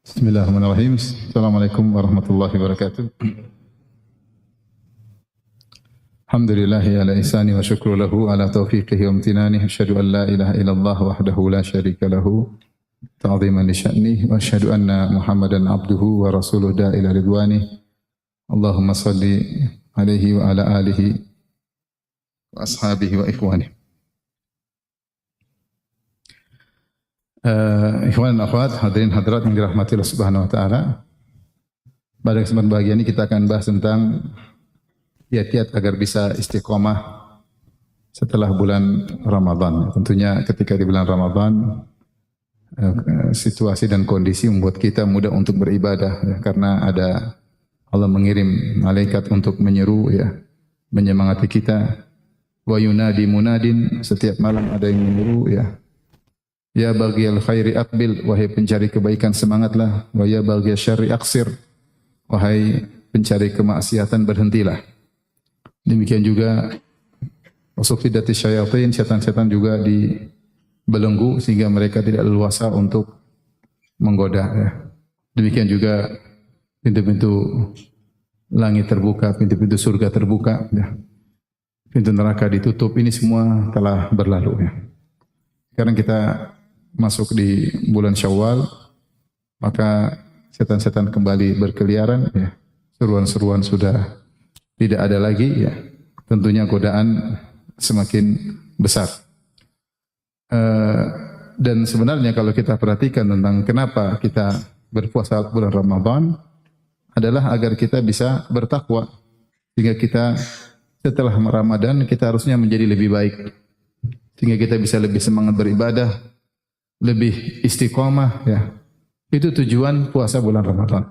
Bismillahirrahmanirrahim. Assalamualaikum warahmatullahi wabarakatuh. Alhamdulillahi ala ihsani wa syukru lahu ala taufiqihi wa amtinani. Asyhadu an la ilaha illallah wahdahu la syarika lahu ta'ziman li sya'nih wa asyhadu anna Muhammadan abduhu wa rasuluhu da'ila ridwani. Allahumma salli alaihi wa ala alihi wa ashabihi wa ikhwani. Ikhwan dan akhwat, hadirin hadirat yang dirahmati Allah Subhanahu wa taala. Pada kesempatan bahagia ini kita akan bahas tentang kiat-kiat agar bisa istiqomah setelah bulan Ramadan. Tentunya ketika di bulan Ramadan situasi dan kondisi membuat kita mudah untuk beribadah ya, karena ada Allah mengirim malaikat untuk menyeru ya, menyemangati kita. Wa yunadi munadin, setiap malam ada yang menyeru ya. Ya baghiyal khairi aqbil, wahai pencari kebaikan semangatlah. Wa ya baghiyal syarri aqsir, wahai pencari kemaksiatan berhentilah. Demikian juga usufidati syayatin, setan-setan juga dibelenggu sehingga mereka tidak leluasa untuk menggoda ya. Demikian juga pintu-pintu langit terbuka, pintu-pintu surga terbuka ya. Pintu neraka ditutup, ini semua telah berlalu ya. Sekarang kita masuk di bulan Syawal, maka setan-setan kembali berkeliaran ya. Seruan-seruan sudah tidak ada lagi ya. Tentunya godaan semakin besar. Dan sebenarnya kalau kita perhatikan tentang kenapa kita berpuasa bulan Ramadan adalah agar kita bisa bertakwa. Sehingga kita setelah Ramadan kita harusnya menjadi lebih baik. Sehingga kita bisa lebih semangat beribadah, lebih istiqomah ya. Itu tujuan puasa bulan Ramadan.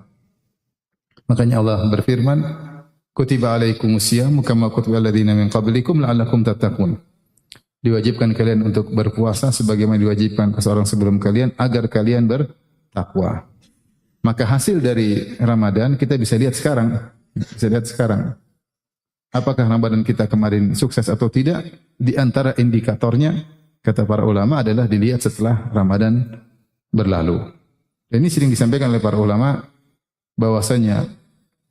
Makanya Allah berfirman, kutiba alaikumusiyam kama kutiba alladziina min qablikum la'allakum tattaqun. Diwajibkan kalian untuk berpuasa sebagaimana diwajibkan seorang sebelum kalian agar kalian bertakwa. Maka hasil dari Ramadan kita bisa lihat sekarang. Bisa lihat sekarang. Apakah Ramadan kita kemarin sukses atau tidak? Di antara indikatornya, kata para ulama, adalah dilihat setelah Ramadan berlalu. Dan ini sering disampaikan oleh para ulama, bahwasanya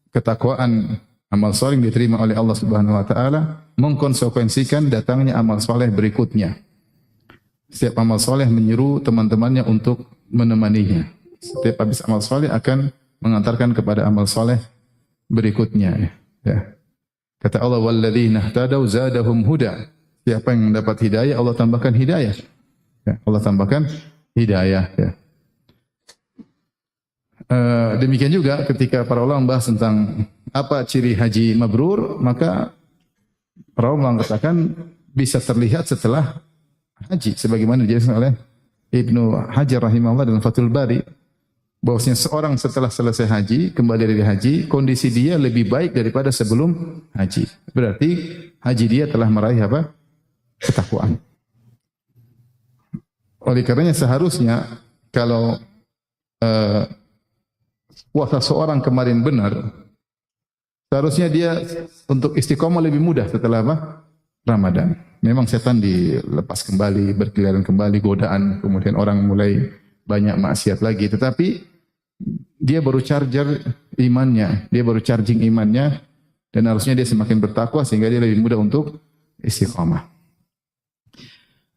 ketakwaan amal saleh yang diterima oleh Allah Subhanahu wa taala mengkonsekuensikan datangnya amal saleh berikutnya. Setiap amal saleh menyeru teman-temannya untuk menemaninya. Setiap habis amal saleh akan mengantarkan kepada amal saleh berikutnya ya. Kata Allah, walladzina ihtadaw zadahum huda. Siapa yang mendapat hidayah, Allah tambahkan hidayah. Ya, Allah tambahkan hidayah. Ya. Demikian juga ketika para ulama membahas tentang apa ciri haji mabrur, maka para ulama mengatakan bisa terlihat setelah haji. Sebagaimana dijelaskan oleh Ibnu Hajar rahimahullah dalam Fathul Bari, bahwasanya seorang setelah selesai haji, kembali dari haji, kondisi dia lebih baik daripada sebelum haji. Berarti haji dia telah meraih apa? Ketakwaan. Oleh karenanya seharusnya kalau puasa seorang kemarin benar, seharusnya dia untuk istiqomah lebih mudah setelah apa? Ramadan. Memang setan dilepas kembali, berkeliaran kembali, godaan, kemudian orang mulai banyak maksiat lagi. Tetapi dia baru charger imannya, dia baru charging imannya, dan harusnya dia semakin bertakwa sehingga dia lebih mudah untuk istiqamah.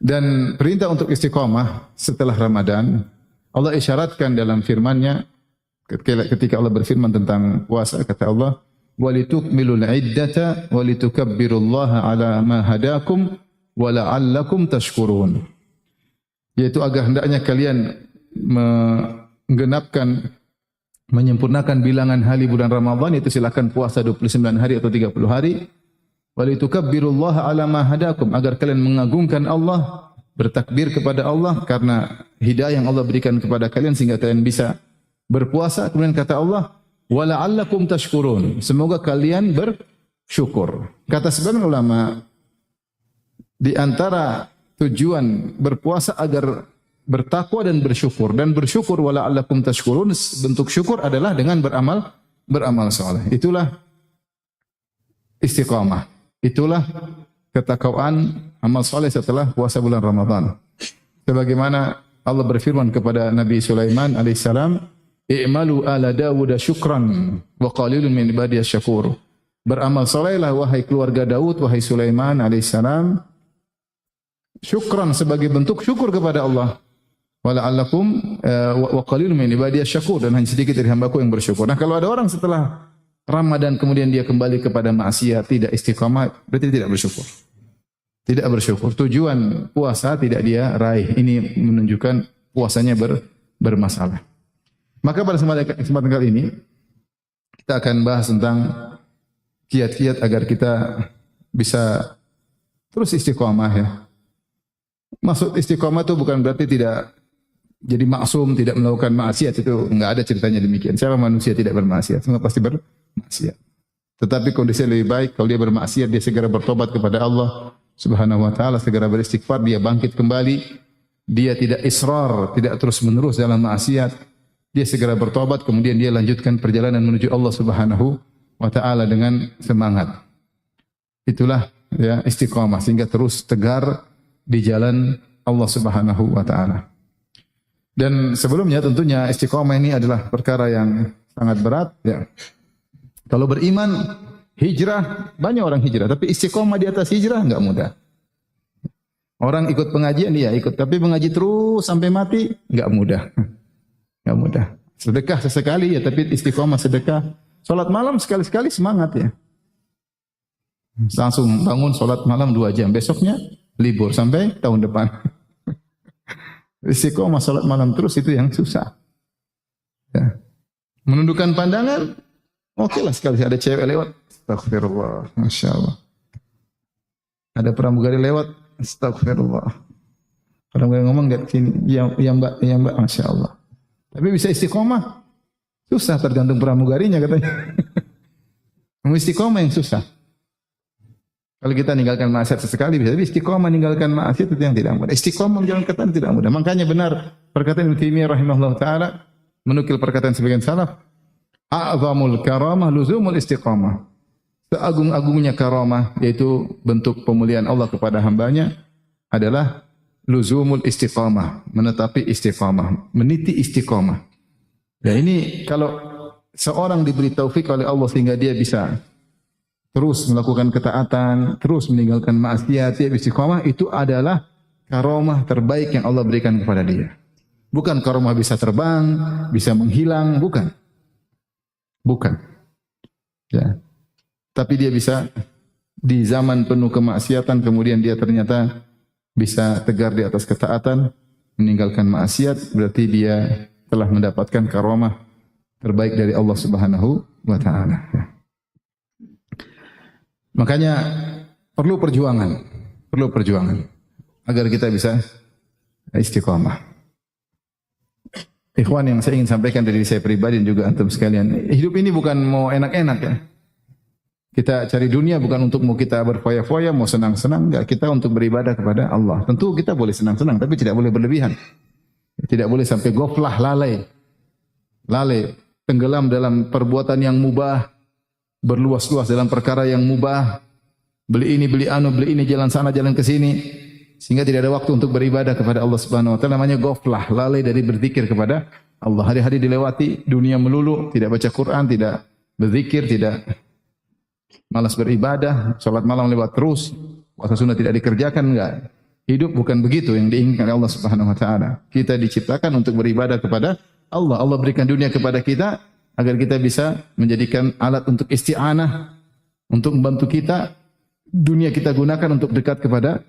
Dan perintah untuk istiqamah setelah Ramadan, Allah isyaratkan dalam firman-Nya ketika Allah berfirman tentang puasa, kata Allah, walitukmilul iddata walitukabbirullaha ala ma hadakum wa la'allakum tashkurun. Yaitu agar hendaknya kalian menggenapkan, menyempurnakan bilangan hari bulan Ramadan, itu silakan puasa 29 hari atau 30 hari. Walitukabbirullaha ala ma hadakum, agar kalian mengagungkan Allah, bertakbir kepada Allah karena hidayah yang Allah berikan kepada kalian sehingga kalian bisa berpuasa. Kemudian kata Allah, wa la'allakum tashkurun, semoga kalian bersyukur. Kata sebagian ulama, di antara tujuan berpuasa agar bertakwa dan bersyukur. Dan bersyukur wala allakum tashkurun, bentuk syukur adalah dengan beramal saleh. Itulah istiqamah. Itulah ketakwaan amal saleh setelah puasa bulan Ramadan. Sebagaimana Allah berfirman kepada Nabi Sulaiman alaihissalam, I'malu ala Dawud syukran wa qalilun min ibadiyas syakur. Beramal salehlah wahai keluarga Daud, wahai Sulaiman alaihissalam, syukran sebagai bentuk syukur kepada Allah. Wala'allakum wa qalilun min ibadiyas syakur, dan hanya sedikit dari hambaku yang bersyukur. Nah, kalau ada orang setelah Ramadan kemudian dia kembali kepada maksiat, tidak istiqamah, berarti tidak bersyukur. Tidak bersyukur. Tujuan puasa tidak dia raih. Ini menunjukkan puasanya bermasalah. Maka pada kesempatan kali ini kita akan bahas tentang kiat-kiat agar kita bisa terus istiqamah ya. Maksud istiqamah itu bukan berarti tidak jadi maksum, tidak melakukan maksiat, itu enggak ada ceritanya demikian. Siapa manusia tidak bermaksiat? Semua pasti bermaksiat. Tetapi kondisi lebih baik kalau dia bermaksiat, dia segera bertobat kepada Allah Subhanahu wa taala, segera beristighfar, dia bangkit kembali, dia tidak israr, tidak terus-menerus dalam maksiat. Dia segera bertobat, kemudian dia lanjutkan perjalanan menuju Allah Subhanahu wa taala dengan semangat. Itulah ya istiqamah, sehingga terus tegar di jalan Allah Subhanahu wa taala. Dan sebelumnya tentunya istiqamah ini adalah perkara yang sangat berat ya. Kalau beriman, hijrah, banyak orang hijrah, tapi istiqamah di atas hijrah enggak mudah. Orang ikut pengajian dia ikut, tapi mengaji terus sampai mati enggak mudah. Enggak mudah. Sedekah sesekali ya, tapi istiqamah sedekah. Salat malam sekali-sekali semangat ya. Langsung bangun salat malam 2 jam, besoknya libur sampai tahun depan. Istiqamah salat malam terus itu yang susah. Ya. Menundukkan pandangan, oke lah sekali ada cewek lewat, astagfirullah, masya Allah. Ada pramugari lewat, astagfirullah. Pramugari ngomong nggak sini, ya mbak, masya Allah. Tapi bisa istiqomah, susah tergantung pramugarinya katanya. Istiqomah yang susah. Kalau kita ninggalkan maksiat sesekali bisa, tapi istiqomah meninggalkan maksiat itu yang tidak mudah. Istiqomah menjalankan ketaatan tidak mudah. Makanya benar perkataan Ibnu Taimiyah rahimahullah taala menukil perkataan sebagian salaf, a'zamul karamah luzumul istiqamah. Seagung-agungnya karamah, yaitu bentuk pemuliaan Allah kepada hambanya, adalah luzumul istiqamah, menetapi istiqamah, meniti istiqamah. Ya ini kalau seorang diberi taufik oleh Allah sehingga dia bisa terus melakukan ketaatan, terus meninggalkan maksiat, dia istiqamah, itu adalah karamah terbaik yang Allah berikan kepada dia. Bukan karamah bisa terbang, bisa menghilang, bukan. Bukan. Ya. Tapi dia bisa di zaman penuh kemaksiatan kemudian dia ternyata bisa tegar di atas ketaatan, meninggalkan maksiat, berarti dia telah mendapatkan karamah terbaik dari Allah Subhanahu wa taala. Makanya perlu perjuangan agar kita bisa istiqamah. Ikhwan, yang saya ingin sampaikan dari saya pribadi dan juga antum sekalian, hidup ini bukan mau enak-enak ya. Kita cari dunia bukan untuk mau kita berfoya-foya, mau senang-senang, enggak. Kita untuk beribadah kepada Allah. Tentu kita boleh senang-senang, tapi tidak boleh berlebihan. Tidak boleh sampai goflah, lalai. Lalai, tenggelam dalam perbuatan yang mubah, berluas-luas dalam perkara yang mubah. Beli ini, beli anu, beli ini, jalan sana, jalan ke sini. Sehingga tidak ada waktu untuk beribadah kepada Allah Subhanahu wa taala. Namanya goflah, lalai dari berzikir kepada Allah. Hari-hari dilewati, dunia melulu, tidak baca Quran, tidak berzikir, tidak malas beribadah, salat malam lewat terus, puasa sunnah tidak dikerjakan, enggak. Hidup bukan begitu yang diinginkan Allah Subhanahu wa taala. Kita diciptakan untuk beribadah kepada Allah. Allah berikan dunia kepada kita agar kita bisa menjadikan alat untuk isti'anah, untuk membantu kita. Dunia kita gunakan untuk dekat kepada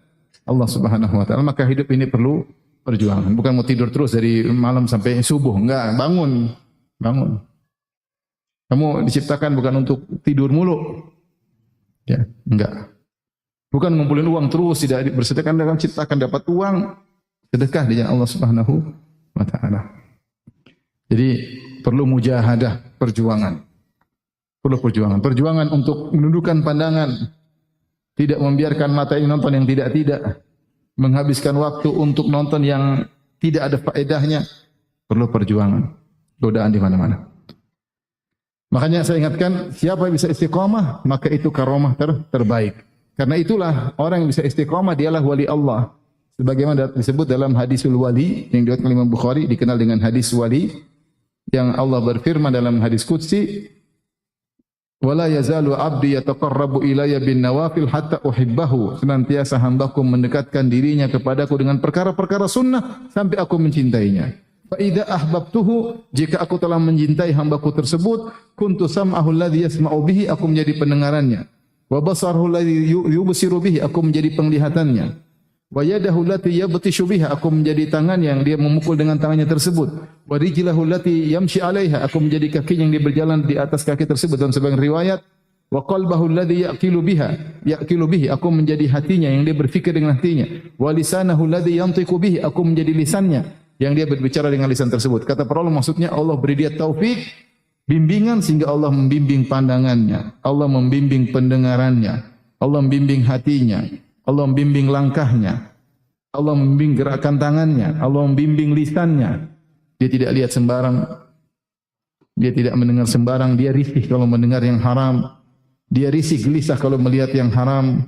Allah Subhanahu wa taala. Maka hidup ini perlu perjuangan. Bukan mau tidur terus dari malam sampai subuh, enggak, bangun. Kamu diciptakan bukan untuk tidur mulu. Ya, enggak. Bukan ngumpulin uang terus, tidak bersedekah, dalam ciptakan dapat uang, sedekah di jalan Allah Subhanahu wa taala. Jadi perlu mujahadah, perjuangan. Perlu perjuangan. Perjuangan untuk menundukkan pandangan, tidak membiarkan mata ini nonton yang tidak-tidak, menghabiskan waktu untuk nonton yang tidak ada faedahnya. Perlu perjuangan. Godaan di mana-mana. Makanya saya ingatkan, siapa yang bisa istiqamah, maka itu karamah terbaik. Karena itulah orang yang bisa istiqamah, dialah wali Allah. Sebagaimana disebut dalam hadisul wali yang diriwayatkan oleh Imam Bukhari, dikenal dengan hadis wali, yang Allah berfirman dalam hadis qudsi, "Wala yazalu 'abdi yataqarrabu ilayya bin nawafil hatta uhibbahu." Senantiasa hambaku mendekatkan dirinya kepadaku dengan perkara-perkara sunnah sampai aku mencintainya. Fa idza ahbabtuhu, jika aku telah mencintai hambaku tersebut, kuntu sam'ahu alladhi yasma'u bihi, aku menjadi pendengarannya. Wa basarahu alladhi yubsiru bihi, aku menjadi penglihatannya. Wa yadahu allati yabtishu biha, aku menjadi tangan yang dia memukul dengan tangannya tersebut. Wa rijlahu allati yamshi 'alaiha, aku menjadi kaki yang dia berjalan di atas kaki tersebut. Dalam sebagian riwayat, wa qalbahu alladhi yaqilu bihi, aku menjadi hatinya yang dia berfikir dengan hatinya. Wa lisanahu alladhi yantiqu bihi, aku menjadi lisannya yang dia berbicara dengan lisan tersebut. Kata para ulama, maksudnya Allah beri dia taufik, bimbingan, sehingga Allah membimbing pandangannya, Allah membimbing pendengarannya, Allah membimbing hatinya, Allah membimbing langkahnya, Allah membimbing gerakan tangannya, Allah membimbing lisannya. Dia tidak lihat sembarang, dia tidak mendengar sembarang, dia risih kalau mendengar yang haram, dia risih gelisah kalau melihat yang haram.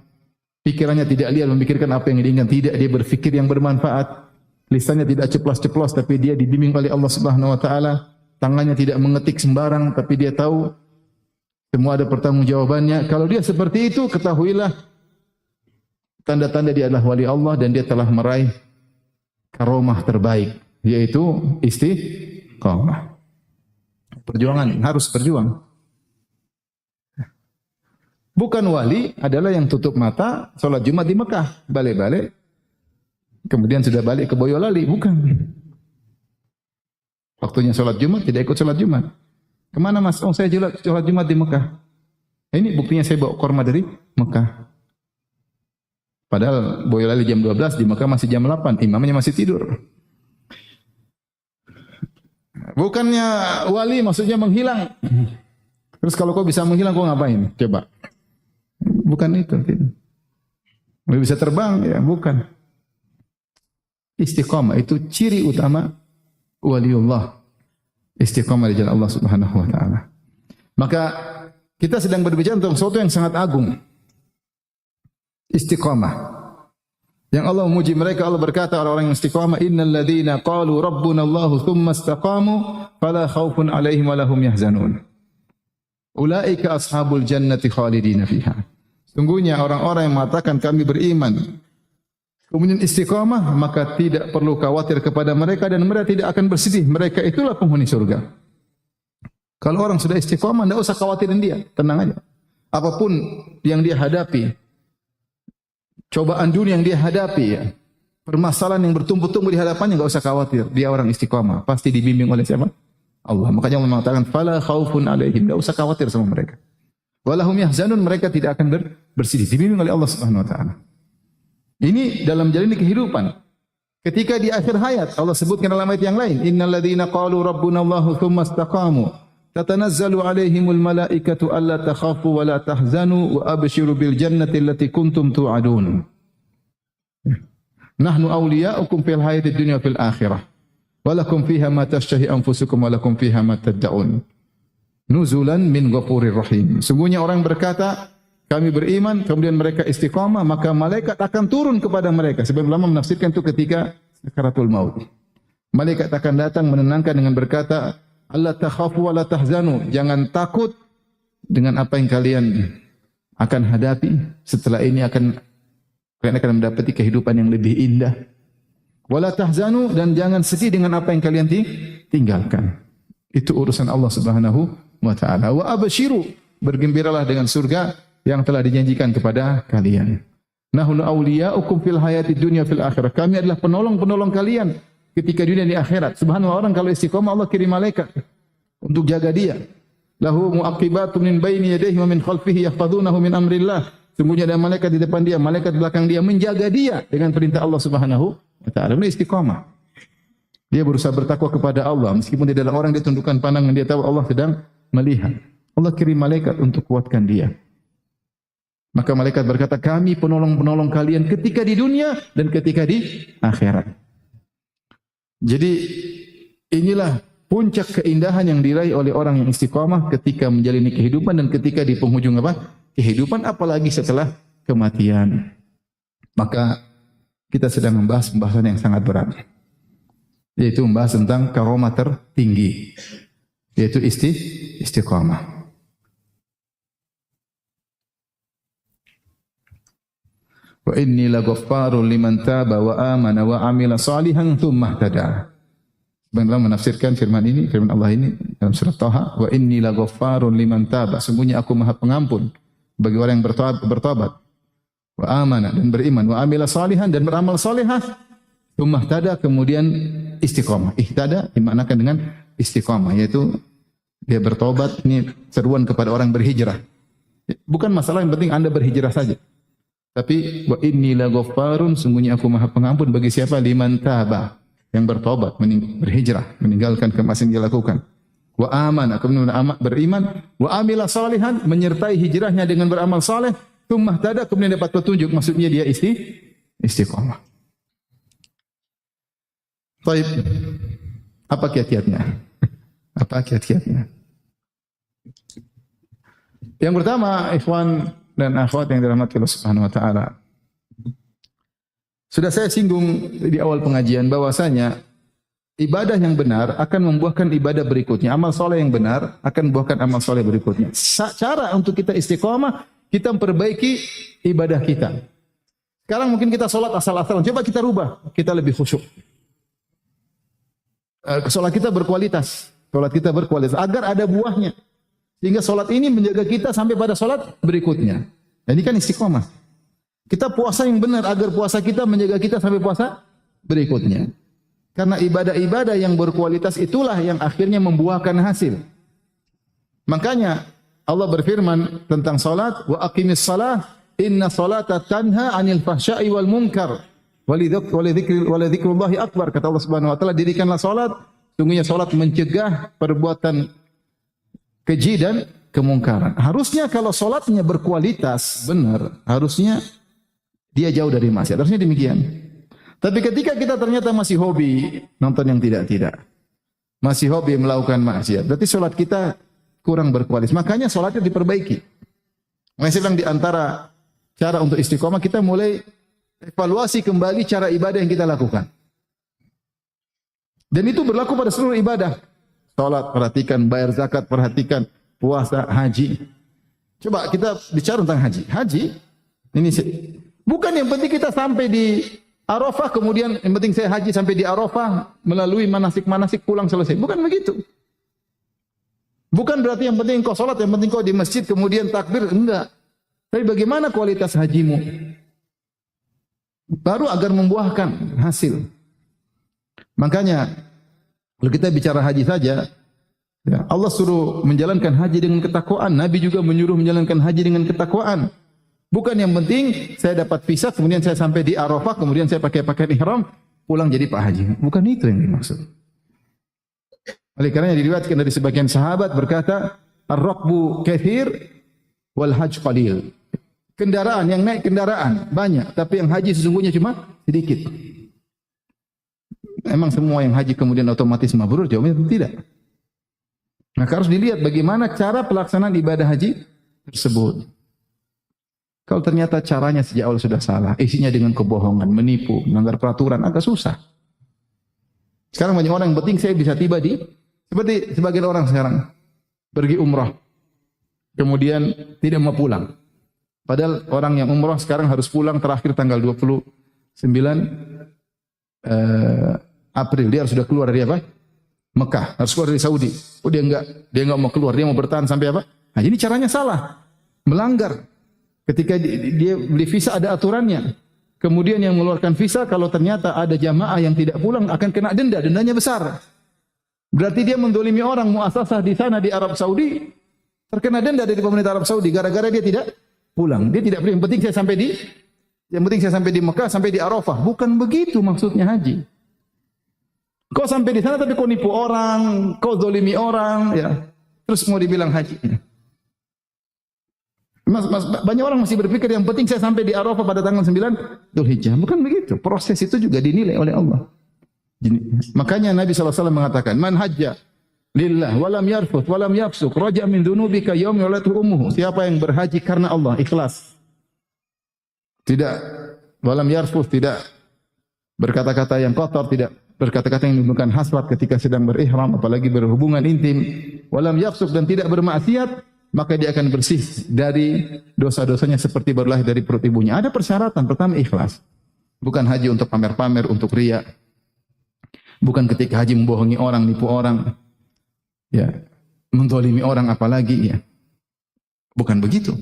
Pikirannya tidak lihat memikirkan apa yang diinginkan, tidak, dia berfikir yang bermanfaat. Lisannya tidak ceplas-ceplos, tapi dia dibimbing oleh Allah Subhanahu wa taala. Tangannya tidak mengetik sembarang, tapi dia tahu semua ada pertanggungjawabannya. Kalau dia seperti itu, ketahuilah tanda-tanda dia adalah wali Allah dan dia telah meraih karomah terbaik, yaitu istiqamah. Perjuangan, harus berjuang. Bukan wali adalah yang tutup mata, sholat Jumat di Mekah, balik-balik, kemudian sudah balik ke Boyolali. Bukan. Waktunya sholat Jumat, tidak ikut sholat Jumat. Kemana mas? Oh, saya sholat Jumat di Mekah. Ini buktinya saya bawa korma dari Mekah. Padahal Boyolali jam 12, di Mekah masih jam 8. Imamnya masih tidur. Bukannya wali maksudnya menghilang. Terus kalau kau bisa menghilang, kau ngapain? Coba. Bukan itu. Mau bisa terbang? Ya, bukan. Istiqamah itu ciri utama waliullah. Istiqamah di jalan Allah Subhanahu wa taala. Maka kita sedang berbicara tentang sesuatu yang sangat agung. Istiqamah. Yang Allah memuji mereka, Allah berkata orang-orang yang istiqamah, "Innal ladzina qalu rabbuna Allah tsumma istaqamu fala khaufun 'alaihim wa lahum yahzanun. Ulaika ashabul jannati khalidina fiha." Sungguhnya orang-orang yang mengatakan kami beriman, kemudian istiqamah, maka tidak perlu khawatir kepada mereka dan mereka tidak akan bersedih. Mereka itulah penghuni surga. Kalau orang sudah istiqamah, tidak usah khawatirin dia, tenang aja. Apapun yang dia hadapi, cobaan dunia yang dia hadapi, ya, permasalahan yang bertumpuk-tumpuk di hadapannya, enggak usah khawatir. Dia orang istiqamah, pasti dibimbing oleh siapa? Allah. Makanya Allah mengatakan, "Fala khaufun 'alaihim." Enggak usah khawatir sama mereka. Walahum yahzanun, mereka tidak akan bersedih. Dibimbing oleh Allah Subhanahu wa taala. Ini dalam jalani kehidupan. Ketika di akhir hayat, Allah sebutkan dalam ayat yang lain, "Innal ladzina qalu rabbuna Allahu tsumma istaqamu tatanazzalu 'alaihimul malaikatu alla takhafu wa la tahzanu wa abshiru bil jannati allati kuntum tu'adun. Nahnu awliya'ukum fil hayatid dunya wa fil akhirah. Wa lakum fiha ma tashtahi anfusukum wa lakum fiha ma tad'un. Nuzulan min ghafurir rahim." Sungguhnya orang berkata, kami beriman, kemudian mereka istiqamah, maka malaikat akan turun kepada mereka. Sebagian ulama menafsirkan itu ketika sakaratul maut. Malaikat akan datang menenangkan dengan berkata, "Allah takhafu wa la tahzanu." Jangan takut dengan apa yang kalian akan hadapi. Setelah ini kalian akan mendapati kehidupan yang lebih indah. Wa la tahzanu, dan jangan sedih dengan apa yang kalian tinggalkan. Itu urusan Allah Subhanahu wa taala. Wa abshiru, bergembiralah dengan surga yang telah dijanjikan kepada kalian. Nahnu awliya'ukum fil hayati dunya fil akhirah. Kami adalah penolong-penolong kalian ketika dunia di akhirat. Subhanallah, orang kalau istiqamah Allah kirim malaikat untuk jaga dia. Lahu mu'aqibatun min baini yadayhi wa min khalfihi yahfazunahu min amrillah. Sungguhnya ada malaikat di depan dia, malaikat di belakang dia menjaga dia dengan perintah Allah Subhanahu wa taala. Ini istiqamah. Dia berusaha bertakwa kepada Allah meskipun dia adalah orang, dia tundukkan pandangan, dia tahu Allah sedang melihat. Allah kirim malaikat untuk kuatkan dia. Maka malaikat berkata, kami penolong-penolong kalian ketika di dunia dan ketika di akhirat. Jadi inilah puncak keindahan yang diraih oleh orang yang istiqamah ketika menjalani kehidupan dan ketika di penghujung kehidupan, apalagi setelah kematian. Maka kita sedang membahas pembahasan yang sangat berat, yaitu membahas tentang karomah tertinggi. yaitu istiqamah. Wa inni laghaffarun liman taba wa amana wa amila salihan tsumma ihtada. Sebenarnya menafsirkan firman Allah ini dalam surat Thaha, wa inni laghaffarun liman taba, sungguhnya aku Maha Pengampun bagi orang yang bertobat, wa amana dan beriman, wa amila salihan dan beramal salihah, tsumma ihtada kemudian istiqamah. Ihtada dimaknakan dengan istiqamah, yaitu dia bertobat. Ini seruan kepada orang berhijrah. Bukan masalah yang penting Anda berhijrah saja. Tapi wa inni laghaffarun, sungguhnya aku Maha Pengampun bagi siapa? Liman taba, yang bertobat, berhijrah, meninggalkan kemaksiatan yang dia lakukan. Wa amana, kemudian beriman, wa amila salihan, menyertai hijrahnya dengan beramal saleh, tsumma ihtada, kemudian dapat petunjuk, maksudnya dia istiqamah. Baik. Apa kiat-kiatnya? Apa kiat-kiatnya? Yang pertama, ikhwan dan akhwat yang dirahmati Allah Subhanahu wa taala. Sudah saya singgung di awal pengajian bahwasanya ibadah yang benar akan membuahkan ibadah berikutnya. Amal soleh yang benar akan membuahkan amal soleh berikutnya. Cara untuk kita istiqamah, kita memperbaiki ibadah kita. Sekarang mungkin kita sholat asal-asalan. Coba kita rubah, kita lebih khusyuk. Sholat kita berkualitas. Sholat kita berkualitas agar ada buahnya. Sehingga sholat ini menjaga kita sampai pada sholat berikutnya. Dan ini kan istiqamah. Kita puasa yang benar agar puasa kita menjaga kita sampai puasa berikutnya. Karena ibadah-ibadah yang berkualitas itulah yang akhirnya membuahkan hasil. Makanya Allah berfirman tentang sholat, wa aqimis shalah inna sholata tanha 'anil fahsya'i wal munkar wa lidzikrullahi akbar. Kata Allah Subhanahu wa taala, dirikanlah sholat, sungguhnya sholat mencegah perbuatan keji dan kemungkaran. Harusnya kalau sholatnya berkualitas, benar, harusnya dia jauh dari maksiat. Harusnya demikian. Tapi ketika kita ternyata masih hobi nonton yang tidak-tidak, masih hobi melakukan maksiat, berarti sholat kita kurang berkualitas. Makanya sholatnya diperbaiki. Makanya saya bilang di antara cara untuk istiqomah, kita mulai evaluasi kembali cara ibadah yang kita lakukan. Dan itu berlaku pada seluruh ibadah. Salat, perhatikan, bayar zakat, perhatikan, puasa, haji. Coba kita bicara tentang haji. Haji, ini bukan yang penting kita sampai di Arafah, kemudian yang penting saya haji sampai di Arafah, melalui manasik-manasik pulang selesai. Bukan begitu. Bukan berarti yang penting kau salat, yang penting kau di masjid, kemudian takbir. Enggak. Tapi bagaimana kualitas hajimu? Baru agar membuahkan hasil. Makanya, kalau kita bicara haji saja, ya, Allah suruh menjalankan haji dengan ketakwaan. Nabi juga menyuruh menjalankan haji dengan ketakwaan. Bukan yang penting saya dapat visa, kemudian saya sampai di Arafah, kemudian saya pakai pakaian ihram, pulang jadi Pak Haji. Bukan itu yang dimaksud. Oleh karena diriwayatkan dari sebagian sahabat berkata, ar-raqbu katsir wal hajj qalil. Kendaraan, yang naik kendaraan banyak, tapi yang haji sesungguhnya cuma sedikit. Emang semua yang haji kemudian otomatis mabrur? Jawabnya tidak. Maka harus dilihat bagaimana cara pelaksanaan ibadah haji tersebut. Kalau ternyata caranya sejak awal sudah salah, isinya dengan kebohongan, menipu, melanggar peraturan, agak susah. Sekarang banyak orang yang penting saya bisa tiba di, seperti sebagian orang sekarang pergi umrah, kemudian tidak mau pulang. Padahal orang yang umrah sekarang harus pulang terakhir tanggal 29 April. Dia harus sudah keluar dari apa? Mekah, harus keluar dari Saudi. Oh dia enggak mau keluar, dia mau bertahan sampai apa? Nah, ini caranya salah. Melanggar. Ketika dia beli visa ada aturannya. Kemudian yang mengeluarkan visa kalau ternyata ada jamaah yang tidak pulang akan kena denda, dendanya besar. Berarti dia mendolimi orang muasasah di sana di Arab Saudi, terkena denda dari pemerintah Arab Saudi gara-gara dia tidak pulang. Dia tidak yang penting saya sampai di Mekah, sampai di Arafah. Bukan begitu maksudnya haji. Kau sampai di sana tapi kau nipu orang, kau zalimi orang, ya. Terus mau dibilang haji. Banyak orang masih berpikir yang penting saya sampai di Arafah pada tanggal 9 Dzulhijjah. Bukan begitu. Proses itu juga dinilai oleh Allah. Makanya Nabi SAW mengatakan, "Man hajja lillah walam yarfuth walam yafsuk raja min dzunubika yaum yulatu ummuhu." Siapa yang berhaji karena Allah, ikhlas. Tidak walam yarfuth, tidak berkata-kata yang kotor, tidak berkata-kata yang menimbulkan hasrat ketika sedang berihram, apalagi berhubungan intim. walam yafsuk dan tidak bermaksiat, maka dia akan bersih dari dosa-dosanya seperti baru lahir dari perut ibunya. Ada persyaratan. Pertama, ikhlas. Bukan haji untuk pamer-pamer, untuk riya. Bukan ketika haji membohongi orang, nipu orang, ya, menzalimi orang apalagi, ya. Bukan begitu.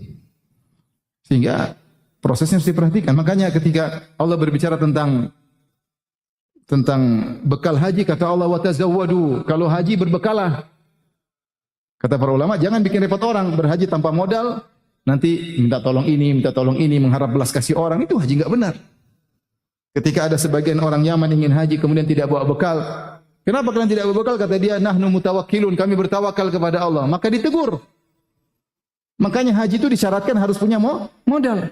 Sehingga prosesnya harus diperhatikan. Makanya ketika Allah berbicara tentang bekal haji, kata Allah, wa tazawwadu, kalau haji berbekalah. Kata para ulama, jangan bikin repot orang. Berhaji tanpa modal, nanti minta tolong ini, mengharap belas kasih orang, itu haji enggak benar. Ketika ada sebagian orang Yaman ingin haji kemudian tidak bawa bekal. Kenapa kalian tidak bawa bekal? Kata dia, nahnu mutawakkilun, kami bertawakal kepada Allah. Maka ditegur. Makanya haji itu disyaratkan harus punya modal.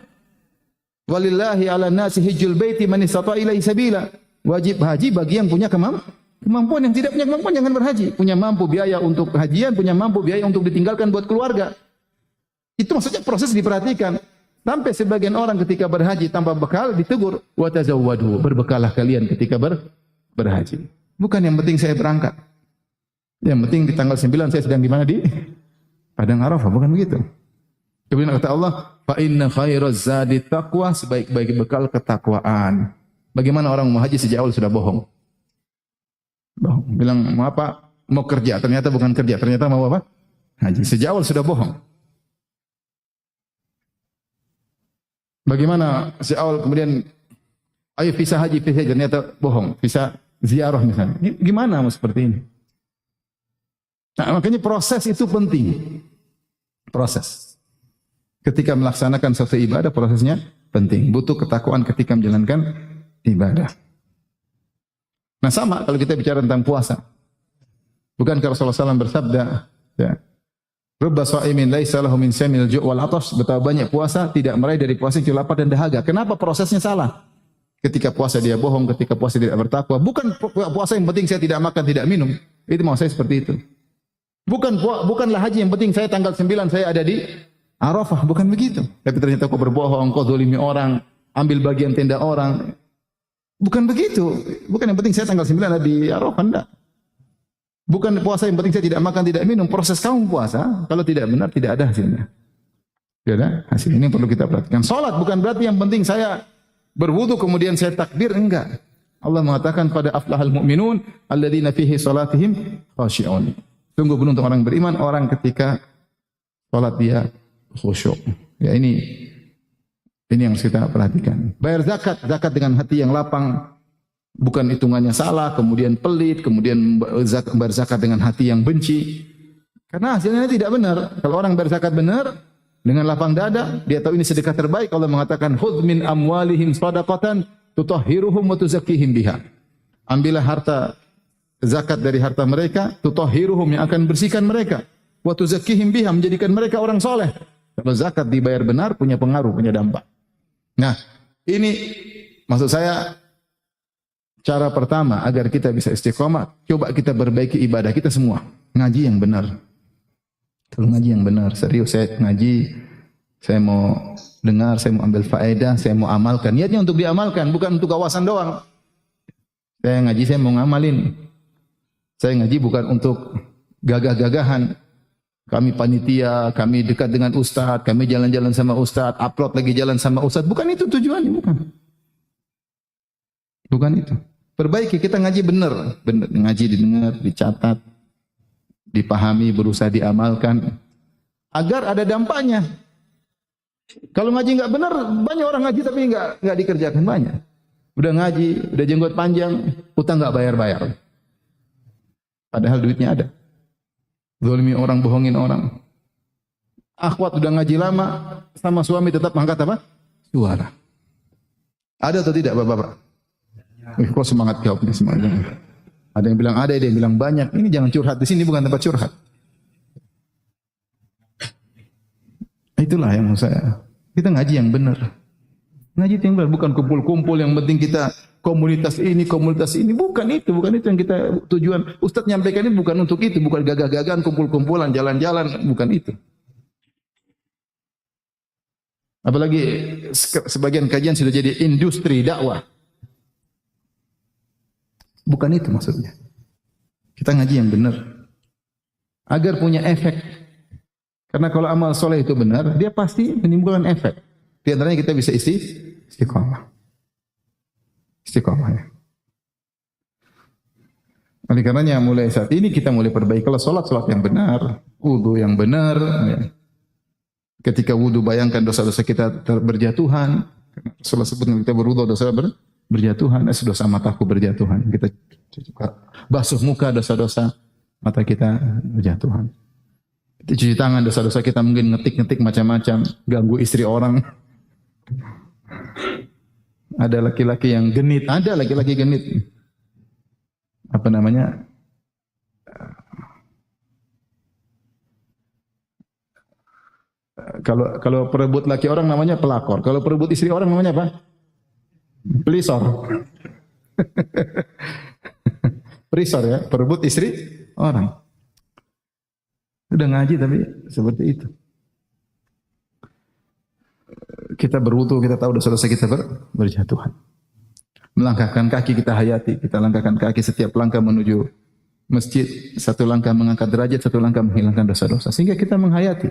Walillahi ala nasi hijjul baiti man istata'a ilaihi sabila. Wajib haji bagi yang punya kemampuan. Yang tidak punya kemampuan jangan berhaji. Punya mampu biaya untuk hajian, punya mampu biaya untuk ditinggalkan buat keluarga. Itu maksudnya proses diperhatikan. Sampai sebagian orang ketika berhaji tanpa bekal ditegur, wa tazawwadu, berbekalah kalian ketika berhaji. Bukan yang penting saya berangkat. Yang penting di tanggal 9 saya sedang di mana, di Padang Arafah, bukan begitu. Kemudian kata Allah, fa inna khairaz zadi taqwa, sebaik-baik bekal ketakwaan. Bagaimana orang mau haji sejak awal sudah bohong? Bilang mau apa? Mau kerja, ternyata bukan kerja, ternyata mau apa? Haji. Sejak awal sudah bohong. Bagaimana sejak awal kemudian ayo visa haji, ternyata bohong, visa ziarah misalnya. Ini gimana mau seperti ini? Nah, makanya proses itu penting. Proses. Ketika melaksanakan suatu ibadah, prosesnya penting. Butuh ketakwaan ketika menjalankan ibadah. Nah sama kalau kita bicara tentang puasa. Bukankah Rasulullah SAW bersabda, ya, rubba sha'imin laisa lahu min samil ju' wal atash, betapa banyak puasa tidak meraih dari puasa kecuali lapar dan dahaga. Kenapa prosesnya salah? Ketika puasa dia bohong, ketika puasa tidak bertakwa. Bukan puasa yang penting saya tidak makan, tidak minum. Itu mau saya seperti itu. Bukanlah haji yang penting saya tanggal 9 saya ada di Arafah, bukan begitu. Tapi ternyata kau berbohong, kau zalimi orang, ambil bagian tenda orang. Bukan begitu. Bukan yang penting saya tanggal 9 ada di Arafah, enggak. Bukan puasa yang penting saya tidak makan, tidak minum. Proses kamu puasa, kalau tidak benar tidak ada hasilnya. Tidak ada hasil. Ini perlu kita perhatikan. Salat bukan berarti yang penting saya berwudu kemudian saya takbir, enggak. Allah mengatakan pada aflahal mu'minun alladzina fihi salatihim khashi'un. Sungguh beruntung orang beriman, orang ketika salat dia khusyuk. Ya ini yang kita perhatikan. Bayar zakat dengan hati yang lapang, bukan hitungannya salah, kemudian pelit, kemudian bayar zakat dengan hati yang benci. Karena hasilnya tidak benar. Kalau orang bayar zakat benar, dengan lapang dada, dia tahu ini sedekah terbaik. Allah mengatakan, khudz min amwalihim shadaqatan tutahhiruhum wa tuzakkihim biha. Ambillah harta zakat dari harta mereka, tutahhiruhum, yang akan bersihkan mereka, wa tuzakkihim biha, menjadikan mereka orang soleh. Kalau zakat dibayar benar, punya pengaruh, punya dampak. Nah, ini maksud saya cara pertama agar kita bisa istiqomah, coba kita perbaiki ibadah kita semua. Ngaji yang benar. Kalau ngaji yang benar, serius saya ngaji, saya mau dengar, saya mau ambil faedah, saya mau amalkan. Niatnya untuk diamalkan, bukan untuk kawasan doang. Saya ngaji, saya mau ngamalin. Saya ngaji bukan untuk gagah-gagahan. Kami panitia, kami dekat dengan ustaz, kami jalan-jalan sama ustaz, upload lagi jalan sama ustaz. Bukan itu tujuannya, bukan. Bukan itu. Perbaiki, kita ngaji benar. Benar, ngaji didengar, dicatat, dipahami, berusaha diamalkan. Agar ada dampaknya. Kalau ngaji enggak benar, banyak orang ngaji tapi enggak dikerjakan banyak. Udah ngaji, udah jenggot panjang, utang enggak bayar-bayar. Padahal duitnya ada. Zalimi orang, bohongin orang. Akhwat udah ngaji lama, sama suami tetap angkat apa? Suara. Ada atau tidak Bapak-bapak? Kok semangat jawabnya semangat. Ada yang bilang ada, ada yang bilang banyak. Ini jangan curhat di sini, bukan tempat curhat. Itulah yang maksud saya. Kita ngaji yang benar. Ngaji yang benar, bukan kumpul-kumpul yang penting kita komunitas ini. Bukan itu yang kita tujuan. Ustaz nyampaikan ini bukan untuk itu, bukan gagah-gagahan, kumpul-kumpulan, jalan-jalan, bukan itu. Apalagi sebagian kajian sudah jadi industri dakwah. Bukan itu maksudnya. Kita ngaji yang benar. agar punya efek. Karena kalau amal soleh itu benar, dia pasti menimbulkan efek. Di antaranya kita bisa istiqomah. Istiqomah ya. Oleh karenanya mulai saat ini kita mulai perbaiki. Kalau salat yang benar, wudu yang benar. Ya. Ketika wudu bayangkan dosa-dosa kita berjatuhan. Rasulullah sebut kita berwudu dosa berjatuhan. Dosa mataku berjatuhan. Kita basuh muka dosa-dosa mata kita berjatuhan. Kita cuci tangan dosa-dosa kita mungkin ngetik-ngetik macam-macam, ganggu istri orang. Ada laki-laki yang genit, ada laki-laki genit. Apa namanya? Kalau perebut laki orang namanya pelakor. Kalau perebut istri orang namanya apa? Pelisor. Pelisor ya, perebut istri orang. Sudah ngaji tapi seperti itu. Kita berwudu, kita tahu dosa-dosa kita berjatuhan. Melangkahkan kaki kita hayati, kita langkahkan kaki setiap langkah menuju masjid, satu langkah mengangkat derajat, satu langkah menghilangkan dosa-dosa. Sehingga kita menghayati.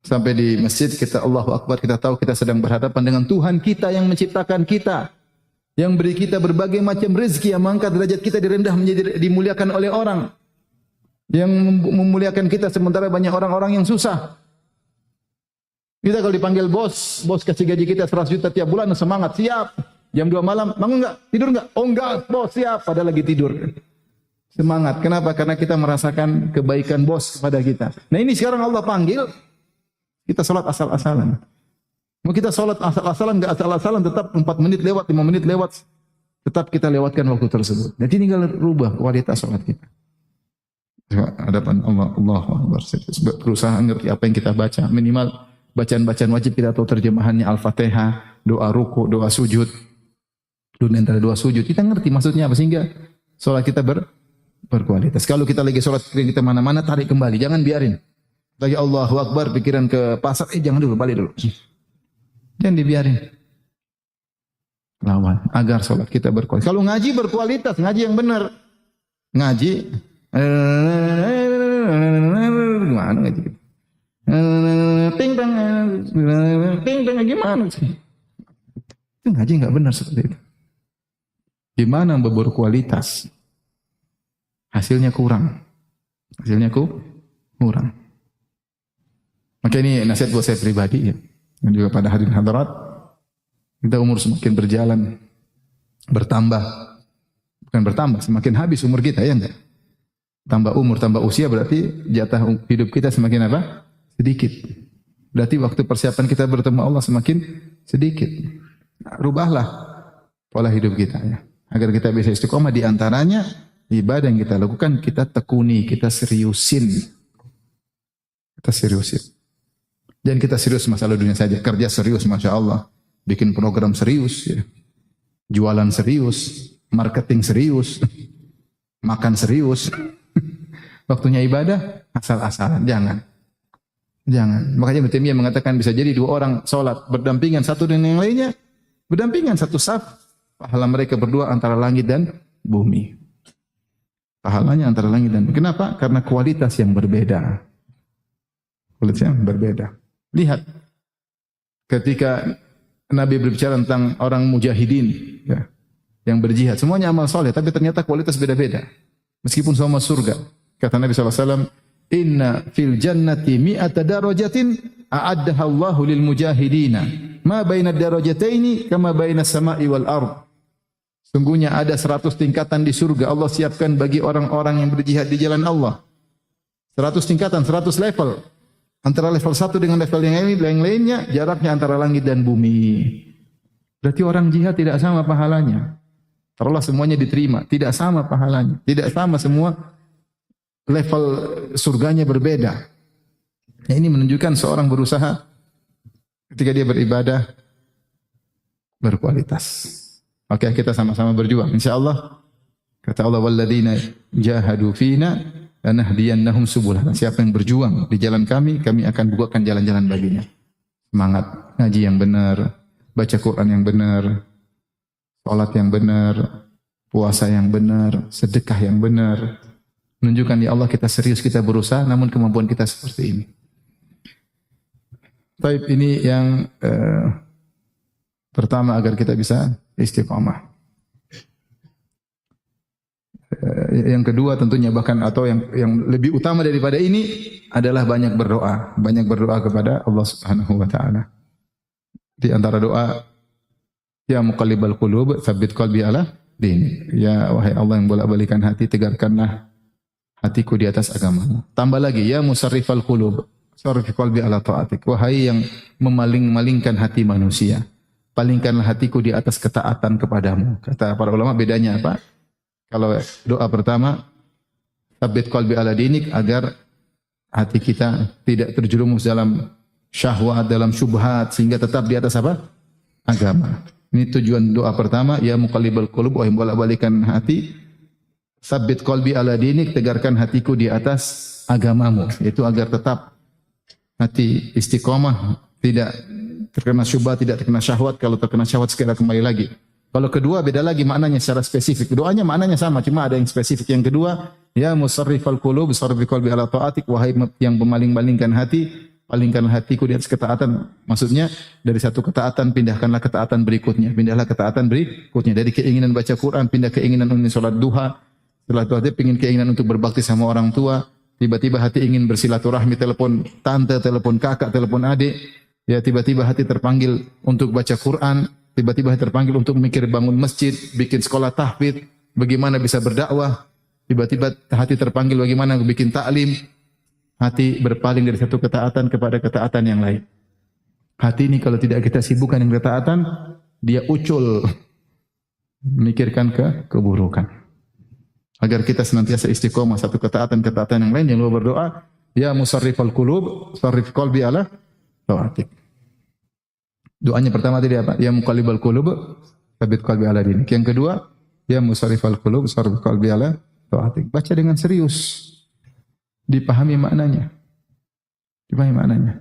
Sampai di masjid kita Allahu Akbar, kita tahu kita sedang berhadapan dengan Tuhan kita yang menciptakan kita. Yang beri kita berbagai macam rezeki, yang mengangkat derajat kita direndah menjadi dimuliakan oleh orang. Yang memuliakan kita sementara banyak orang-orang yang susah. Kita kalau dipanggil bos kasih gaji kita 100 juta tiap bulan, semangat, siap. Jam 2 malam, bangun enggak? Tidur enggak? Oh enggak, bos siap. Padahal lagi tidur. Semangat. Kenapa? Karena kita merasakan kebaikan bos kepada kita. Nah ini sekarang Allah panggil, kita sholat asal-asalan. Mau kita sholat asal-asalan, enggak asal-asalan, tetap 4 menit lewat, 5 menit lewat. Tetap kita lewatkan waktu tersebut. Jadi tinggal rubah kualitas sholat kita. Hadapan Allah, berusaha ngerti apa yang kita baca. Minimal bacaan-bacaan wajib kita tahu terjemahannya, Al-Fatihah, doa ruku, doa sujud. Dan antara doa sujud kita ngerti maksudnya apa sehingga sholat kita berkualitas. Kalau kita lagi sholat kita mana-mana tarik kembali, jangan biarin. Lagi Allahu Akbar pikiran ke pasar, jangan dulu, balik dulu. Jangan dibiarin. Lawan agar sholat kita berkualitas. Kalau ngaji berkualitas, ngaji yang benar. Ngaji gimana ngaji? Ting gimana sih? Itu ngaji enggak benar seperti itu. Gimana berkualitas? Hasilnya kurang. Kurang. Maka ini nasihat buat saya pribadi ya. Dan juga pada hadirin hadirat. Kita umur semakin berjalan, bertambah. Bukan bertambah, semakin habis umur kita ya enggak? Tambah umur, tambah usia berarti jatah hidup kita semakin apa? Sedikit. Berarti waktu persiapan kita bertemu Allah semakin sedikit. Nah, rubahlah pola hidup kita ya. Agar kita bisa istiqomah, di antaranya ibadah yang kita lakukan kita tekuni, kita seriusin. Dan kita serius masalah dunia saja. Kerja serius, Masya Allah. Bikin program serius ya. Jualan serius, marketing serius, makan serius. Waktunya ibadah asal-asalan, jangan. Makanya Ibnu Taimiyah mengatakan bisa jadi 2 orang sholat berdampingan satu dengan yang lainnya, berdampingan satu saf. Pahala mereka berdua antara langit dan bumi. Pahalanya antara langit dan bumi. Kenapa? Karena kualitas yang berbeda. Lihat, ketika Nabi berbicara tentang orang mujahidin, ya, yang berjihad, semuanya amal soleh, tapi ternyata kualitas beda-beda. Meskipun sama surga. Kata Nabi SAW, Inna fil jannati mi'ata darajatin a'addaha Allahu lil mujahidina. Ma baina darajataini kama baina sama'i wal ard. Sungguhnya ada 100 tingkatan di surga Allah siapkan bagi orang-orang yang berjihad di jalan Allah. 100 tingkatan, 100 level. Antara level 1 dengan level yang lainnya, jaraknya antara langit dan bumi. Berarti orang jihad tidak sama pahalanya. Taruhlah semuanya diterima, tidak sama pahalanya. Tidak sama semua level surganya berbeda. Nah, ini menunjukkan seorang berusaha ketika dia beribadah berkualitas. Oke, kita sama-sama berjuang. InsyaAllah, kata Allah, walladzina jahadu fina lanahdiyannahum subulana. Siapa yang berjuang di jalan kami akan bukakan jalan-jalan baginya. Semangat, ngaji yang benar, baca Quran yang benar, salat yang benar, puasa yang benar, sedekah yang benar. Menunjukkan ya Allah kita serius, kita berusaha, namun kemampuan kita seperti ini. Baik, ini yang pertama agar kita bisa istiqamah. Yang kedua tentunya bahkan atau yang lebih utama daripada ini adalah banyak berdoa kepada Allah Subhanahu wa taala. Di antara doa, ya muqallibal qulub, tsabbit qalbi ala dinik. Ya wahai Allah yang bolak-balikan hati, tegarkanlah hatiku di atas agamamu. Tambah lagi, ya musarrifal qulub, sarrif qalbi ala taatik. Wahai yang memaling-malingkan hati manusia, palingkanlah hatiku di atas ketaatan kepadamu. Kata para ulama, bedanya apa? Kalau doa pertama, tsabbit qalbi ala dinik, agar hati kita tidak terjerumus dalam syahwat, dalam syubhat, sehingga tetap di atas apa? Agama. Ini tujuan doa pertama, ya muqallibal qulub, wahai bolak-balikan hati, tsabbit qalbi ala dinik, tegarkan hatiku di atas agamamu, yaitu agar tetap hati istiqomah, tidak terkena syubhat, tidak terkena syahwat. Kalau terkena syahwat segera kembali lagi. Kalau kedua beda lagi maknanya secara spesifik. Doanya maknanya sama, cuma ada yang spesifik. Yang kedua, ya musarrifal qulub, sarrif qalbi ala taatik, wahai yang memaling-malingkan hati, palingkanlah hatiku di atas ketaatan. Maksudnya dari satu ketaatan pindahkanlah ketaatan berikutnya. Pindahlah ketaatan berikutnya. Dari keinginan baca Quran pindah keinginan untuk salat duha. Setelah itu hati ingin keinginan untuk berbakti sama orang tua. Tiba-tiba hati ingin bersilaturahmi, telepon tante, telepon kakak, telepon adik. Ya tiba-tiba hati terpanggil untuk baca Quran. Tiba-tiba hati terpanggil untuk mikir bangun masjid, bikin sekolah tahfidz, bagaimana bisa berdakwah. Tiba-tiba hati terpanggil bagaimana bikin taklim. Hati berpaling dari satu ketaatan kepada ketaatan yang lain. Hati ini kalau tidak kita sibukkan dengan ketaatan, dia ucul memikirkan keburukan. Agar kita senantiasa istiqomah satu ketaatan-ketaatan yang lain, yang lupa berdoa, ya musarrifal qulub, sarrif qalbi ala taatik. Doanya pertama tadi apa? Ya muqallibal qulub, tsabbit qalbi ala dinik. Yang kedua, ya musarrifal qulub, sarrif qalbi ala taatik. Baca dengan serius. Dipahami maknanya. Dipahami maknanya.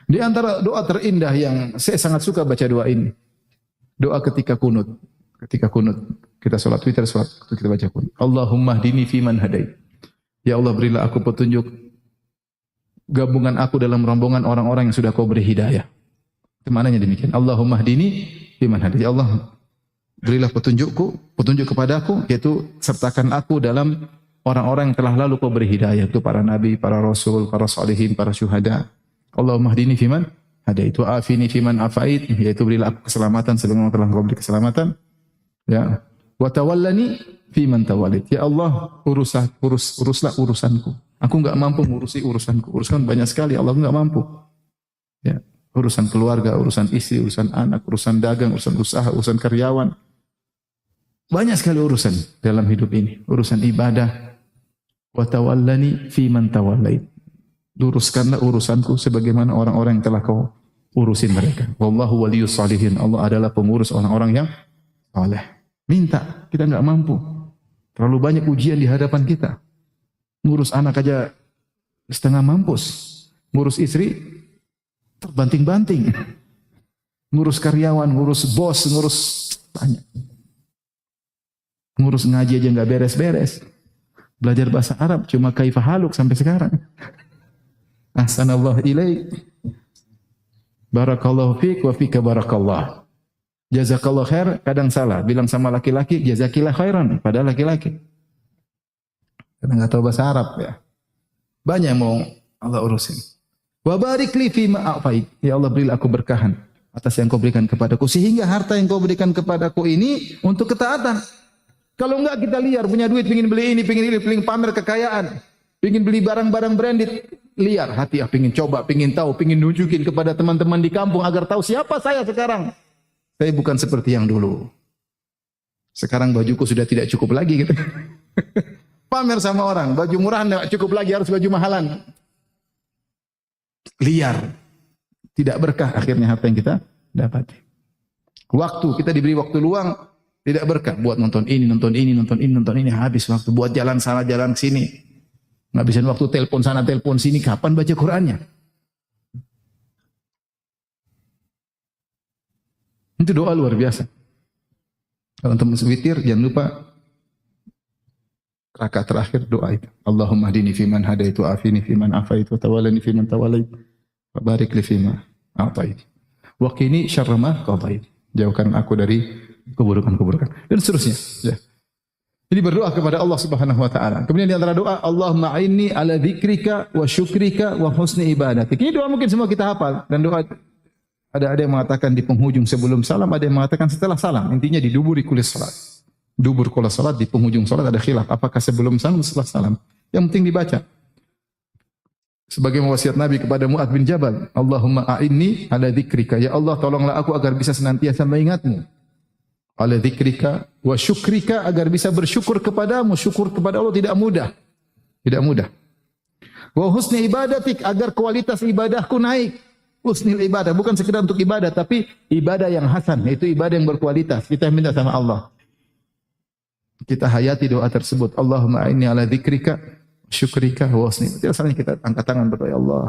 Di antara doa terindah yang saya sangat suka baca doa ini. Doa ketika kunut. Ketika kunut. Kita sholat witir, sholat kita baca kunut. Allahumma hdini fiman hadait. Ya Allah berilah aku petunjuk. Gabungan aku dalam rombongan orang-orang yang sudah kau beri hidayah. Itu maknanya demikian. Allahumma hdini fiman hadait. Ya Allah berilah petunjuk kepadaku, yaitu sertakan aku dalam orang-orang yang telah lalu kau beri hidayah, itu para nabi, para rasul, para salihin, para syuhada. Allahumma hdini fiman hadait wa afini fiman afait, yaitu berilah aku keselamatan sebagaimana telah kau beri keselamatan. Ya. Wa tawallani fiman tawallait. Ya Allah, uruslah urusanku. Aku enggak mampu ngurusi urusanku. Urusan banyak sekali, Allah enggak mampu. Ya. Urusan keluarga, urusan istri, urusan anak, urusan dagang, urusan usaha, urusan karyawan. Banyak sekali urusan dalam hidup ini. Urusan ibadah. Wa tawallani fi man tawallait. Luruskanlah urusanku sebagaimana orang-orang yang telah kau urusin mereka. Wallahu waliyus salihin. Allah adalah pengurus orang-orang yang saleh. Minta, kita enggak mampu. Terlalu banyak ujian di hadapan kita. Ngurus anak aja setengah mampus. Ngurus istri terbanting-banting. Ngurus karyawan, ngurus bos, ngurus banyak. Ngurus ngaji aja enggak beres-beres. Belajar bahasa Arab cuma kaifa haluk sampai sekarang. Ahsanallahu ilaik. Barakallahu fiik wa fika barakallah. Jazakallahu khair, kadang salah. Bilang sama laki-laki, jazakillah khairan. Padahal laki-laki. Kadang enggak tahu bahasa Arab ya. Banyak yang mau Allah urusin. Wa barik li fi ma a'tait. Ya Allah berilah aku berkahan atas yang kau berikan kepadaku. Sehingga harta yang kau berikan kepadaku ini untuk ketaatan. Kalau enggak kita liar, punya duit, pengin beli ini, pengin pamer kekayaan, pengin beli barang-barang branded, liar hati, pengin coba, pengin tahu, pengin nunjukin kepada teman-teman di kampung agar tahu siapa saya sekarang. Saya bukan seperti yang dulu. Sekarang bajuku sudah tidak cukup lagi gitu. Pamer sama orang, baju murahan tidak cukup lagi, harus baju mahalan. Liar, tidak berkah akhirnya harta yang kita dapat. Waktu, kita diberi waktu luang, tidak berkah. Buat nonton ini, habis waktu. Buat jalan sana, jalan sini. Ngabisin waktu telepon sana, telepon sini. Kapan baca Qur'annya? Itu doa luar biasa. Kalau untuk witir, jangan lupa rakaat terakhir doa itu. Allahumma hdini fiman hadaitu, afini fiman afaitu, tawallani fiman tawallait, wa barik li fima a'tait. Wa qini syarra ma qadait. Jauhkan aku dari keburukan-keburukan. Dan seterusnya. Ya. Jadi berdoa kepada Allah Subhanahu wa taala. Kemudian di antara doa, Allahumma a'inni ala dzikrika wa syukrika wa husni ibadatik. Ini doa mungkin semua kita hafal dan doa ada yang mengatakan di penghujung sebelum salam, ada yang mengatakan setelah salam. Intinya di duburi kulis salat. Dubur kulis salat di penghujung salat ada khilaf apakah sebelum salam atau setelah salam. Yang penting dibaca. Sebagai wasiat Nabi kepada Mu'adz bin Jabal, Allahumma a'inni ala dzikrika. Ya Allah, tolonglah aku agar bisa senantiasa mengingatmu. Ala dzikrika wa syukrika, agar bisa bersyukur kepadamu. Syukur kepada Allah tidak mudah. Tidak mudah. Wa husni ibadatik, agar kualitas ibadahku naik. Husnil ibadah, bukan sekedar untuk ibadah, tapi ibadah yang hasan, yaitu ibadah yang berkualitas. Kita minta sama Allah. Kita hayati doa tersebut. Allahumma a'inni ala dzikrika, syukrika, wa husni. Asalnya kita angkat tangan berdoa, ya Allah.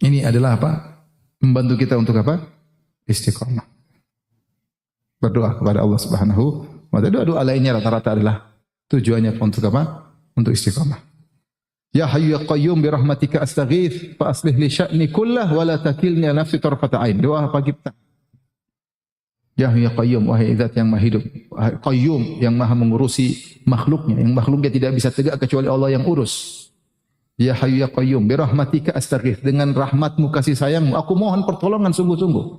Ini adalah apa? Membantu kita untuk apa? Istiqamah. Berdoa kepada Allah Subhanahu wa ta'ala. Doa lainnya rata-rata adalah tujuannya untuk apa? Untuk istiqamah. Ya Hayyu ya Qayyum bi rahmatika astaghits fa aslih li sya'ni kullah wa la takilni nafsi tarfata ain. Doa pagi petang. Ya Hayyu ya Qayyum, wahai zat yang maha hidup, Qayyum yang maha mengurusi makhluknya, yang makhluknya tidak bisa tegak kecuali Allah yang urus. Ya Hayyu ya Qayyum bi rahmatika astaghits, dengan rahmatmu kasih sayangmu aku mohon pertolongan sungguh-sungguh.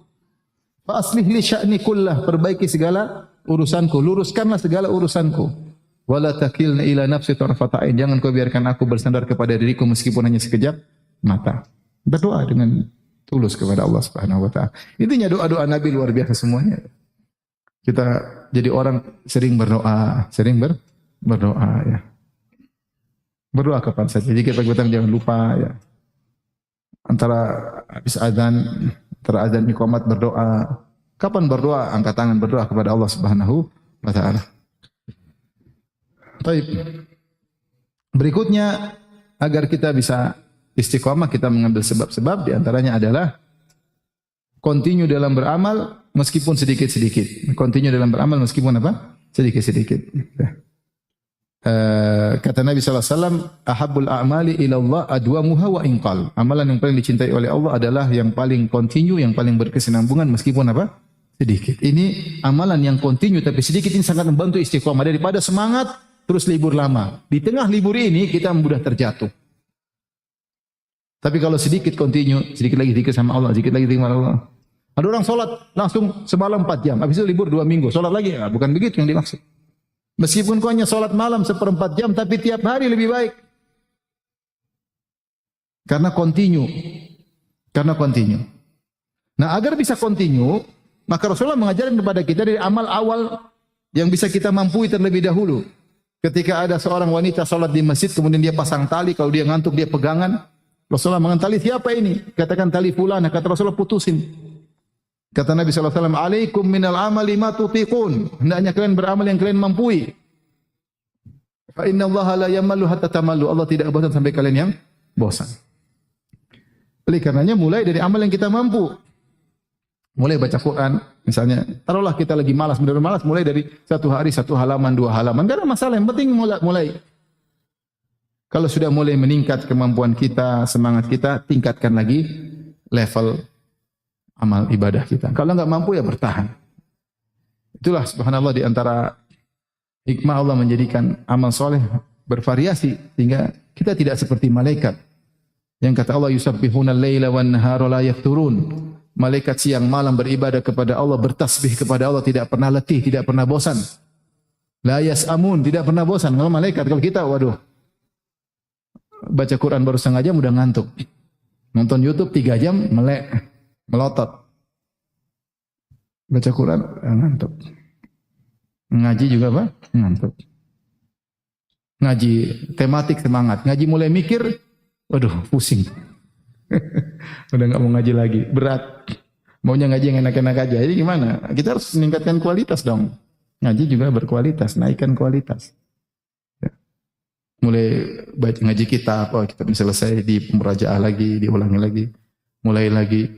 Fa aslih li sya'ni kullah, perbaiki segala urusanku, luruskanlah segala urusanku. Wala takilna ila nafsi tarfata ain, jangan kau biarkan aku bersandar kepada diriku meskipun hanya sekejap mata. Berdoa dengan tulus kepada Allah Subhanahu wa taala. Intinya doa-doa Nabi luar biasa semuanya. Kita jadi orang sering berdoa, berdoa ya. Berdoa kapan saja. Jadi kita jangan lupa ya. Antara habis azan, antara azan iqamat berdoa. Kapan berdoa? Angkat tangan berdoa kepada Allah Subhanahu wa taala. Baik. Berikutnya, agar kita bisa istiqamah, kita mengambil sebab-sebab, di antaranya adalah continue dalam beramal meskipun sedikit-sedikit. Continue dalam beramal meskipun apa? Sedikit-sedikit. Kata Nabi SAW, ahabbul a'mali ilallah adwamuha wa inqal. Amalan yang paling dicintai oleh Allah adalah yang paling continue, yang paling berkesinambungan meskipun apa? Sedikit. Ini amalan yang continue tapi sedikit, ini sangat membantu istiqamah daripada semangat terus libur lama. Di tengah libur ini kita mudah terjatuh. Tapi kalau sedikit continue, sedikit lagi zikir sama Allah, sedikit lagi zikir sama Allah. Ada orang sholat langsung semalam 4 jam, habis itu libur 2 minggu, sholat lagi. Ya, bukan begitu yang dimaksud. Meskipun kau hanya sholat malam 1/4 jam, tapi tiap hari lebih baik. Karena continue. Nah, agar bisa continue, maka Rasulullah mengajarkan kepada kita dari amal awal yang bisa kita mampu terlebih dahulu. Ketika ada seorang wanita sholat di masjid, kemudian dia pasang tali, kalau dia ngantuk dia pegangan. Rasulullah mengatakan, tali siapa ini? Katakan tali fulan. Kata Rasulullah, putusin. Kata Nabi SAW, alaikum minal amali ma tutiqun. Hendaknya kalian beramal yang kalian mampui. Fa inna Allah la yamallu hatta tamallu. Allah tidak bosan sampai kalian yang bosan. Oleh karenanya mulai dari amal yang kita mampu. Mulai baca Quran, misalnya, taruhlah kita lagi malas, benar-benar malas, mulai dari 1 hari 1 halaman, 2 halaman, enggak ada masalah, yang penting mulai. Kalau sudah mulai meningkat kemampuan kita, semangat kita, tingkatkan lagi level amal ibadah kita. Kalau enggak mampu ya bertahan. Itulah subhanallah di antara hikmah Allah menjadikan amal soleh bervariasi sehingga kita tidak seperti malaikat. Yang kata Allah, yusabbihuna al-laila wan nahara la yafturun. Malaikat siang malam beribadah kepada Allah, bertasbih kepada Allah, tidak pernah letih, tidak pernah bosan. La yas'amun, tidak pernah bosan. Kalau malaikat, kalau kita, waduh, baca Quran baru 1/2 jam udah ngantuk. Nonton YouTube 3 jam melek, melotot. Baca Quran ngantuk. Ngaji juga apa? Ngantuk. Ngaji tematik semangat, ngaji mulai mikir, waduh pusing. Udah nggak mau ngaji lagi, berat. Maunya ngaji yang enak-enak aja. Jadi gimana? Kita harus meningkatkan kualitas dong. Ngaji juga berkualitas, naikkan kualitas. Ya. Mulai baca ngaji kitab, kitab ini selesai, di pemurajaah lagi, diulangi lagi, mulai lagi.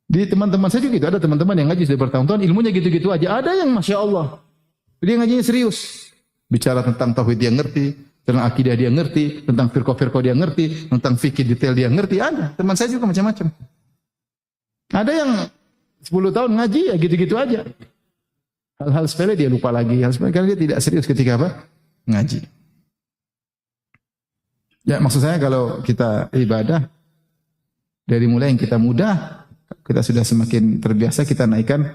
Di teman-teman saya juga gitu, ada teman-teman yang ngaji sudah bertahun-tahun, ilmunya gitu-gitu aja. Ada yang masya Allah, Dia ngajinya serius. Bicara tentang tauhid dia ngerti, tentang akidah dia ngerti, tentang firqah-firqah dia ngerti, tentang fikih detail dia ngerti. Ada. Teman saya juga macam-macam. Ada yang 10 tahun ngaji ya gitu-gitu aja. Hal-hal sepele dia lupa lagi. Hal sepele karena dia tidak serius ketika apa? Ngaji. Ya maksud saya kalau kita ibadah dari mulai yang kita mudah, kita sudah semakin terbiasa, kita naikkan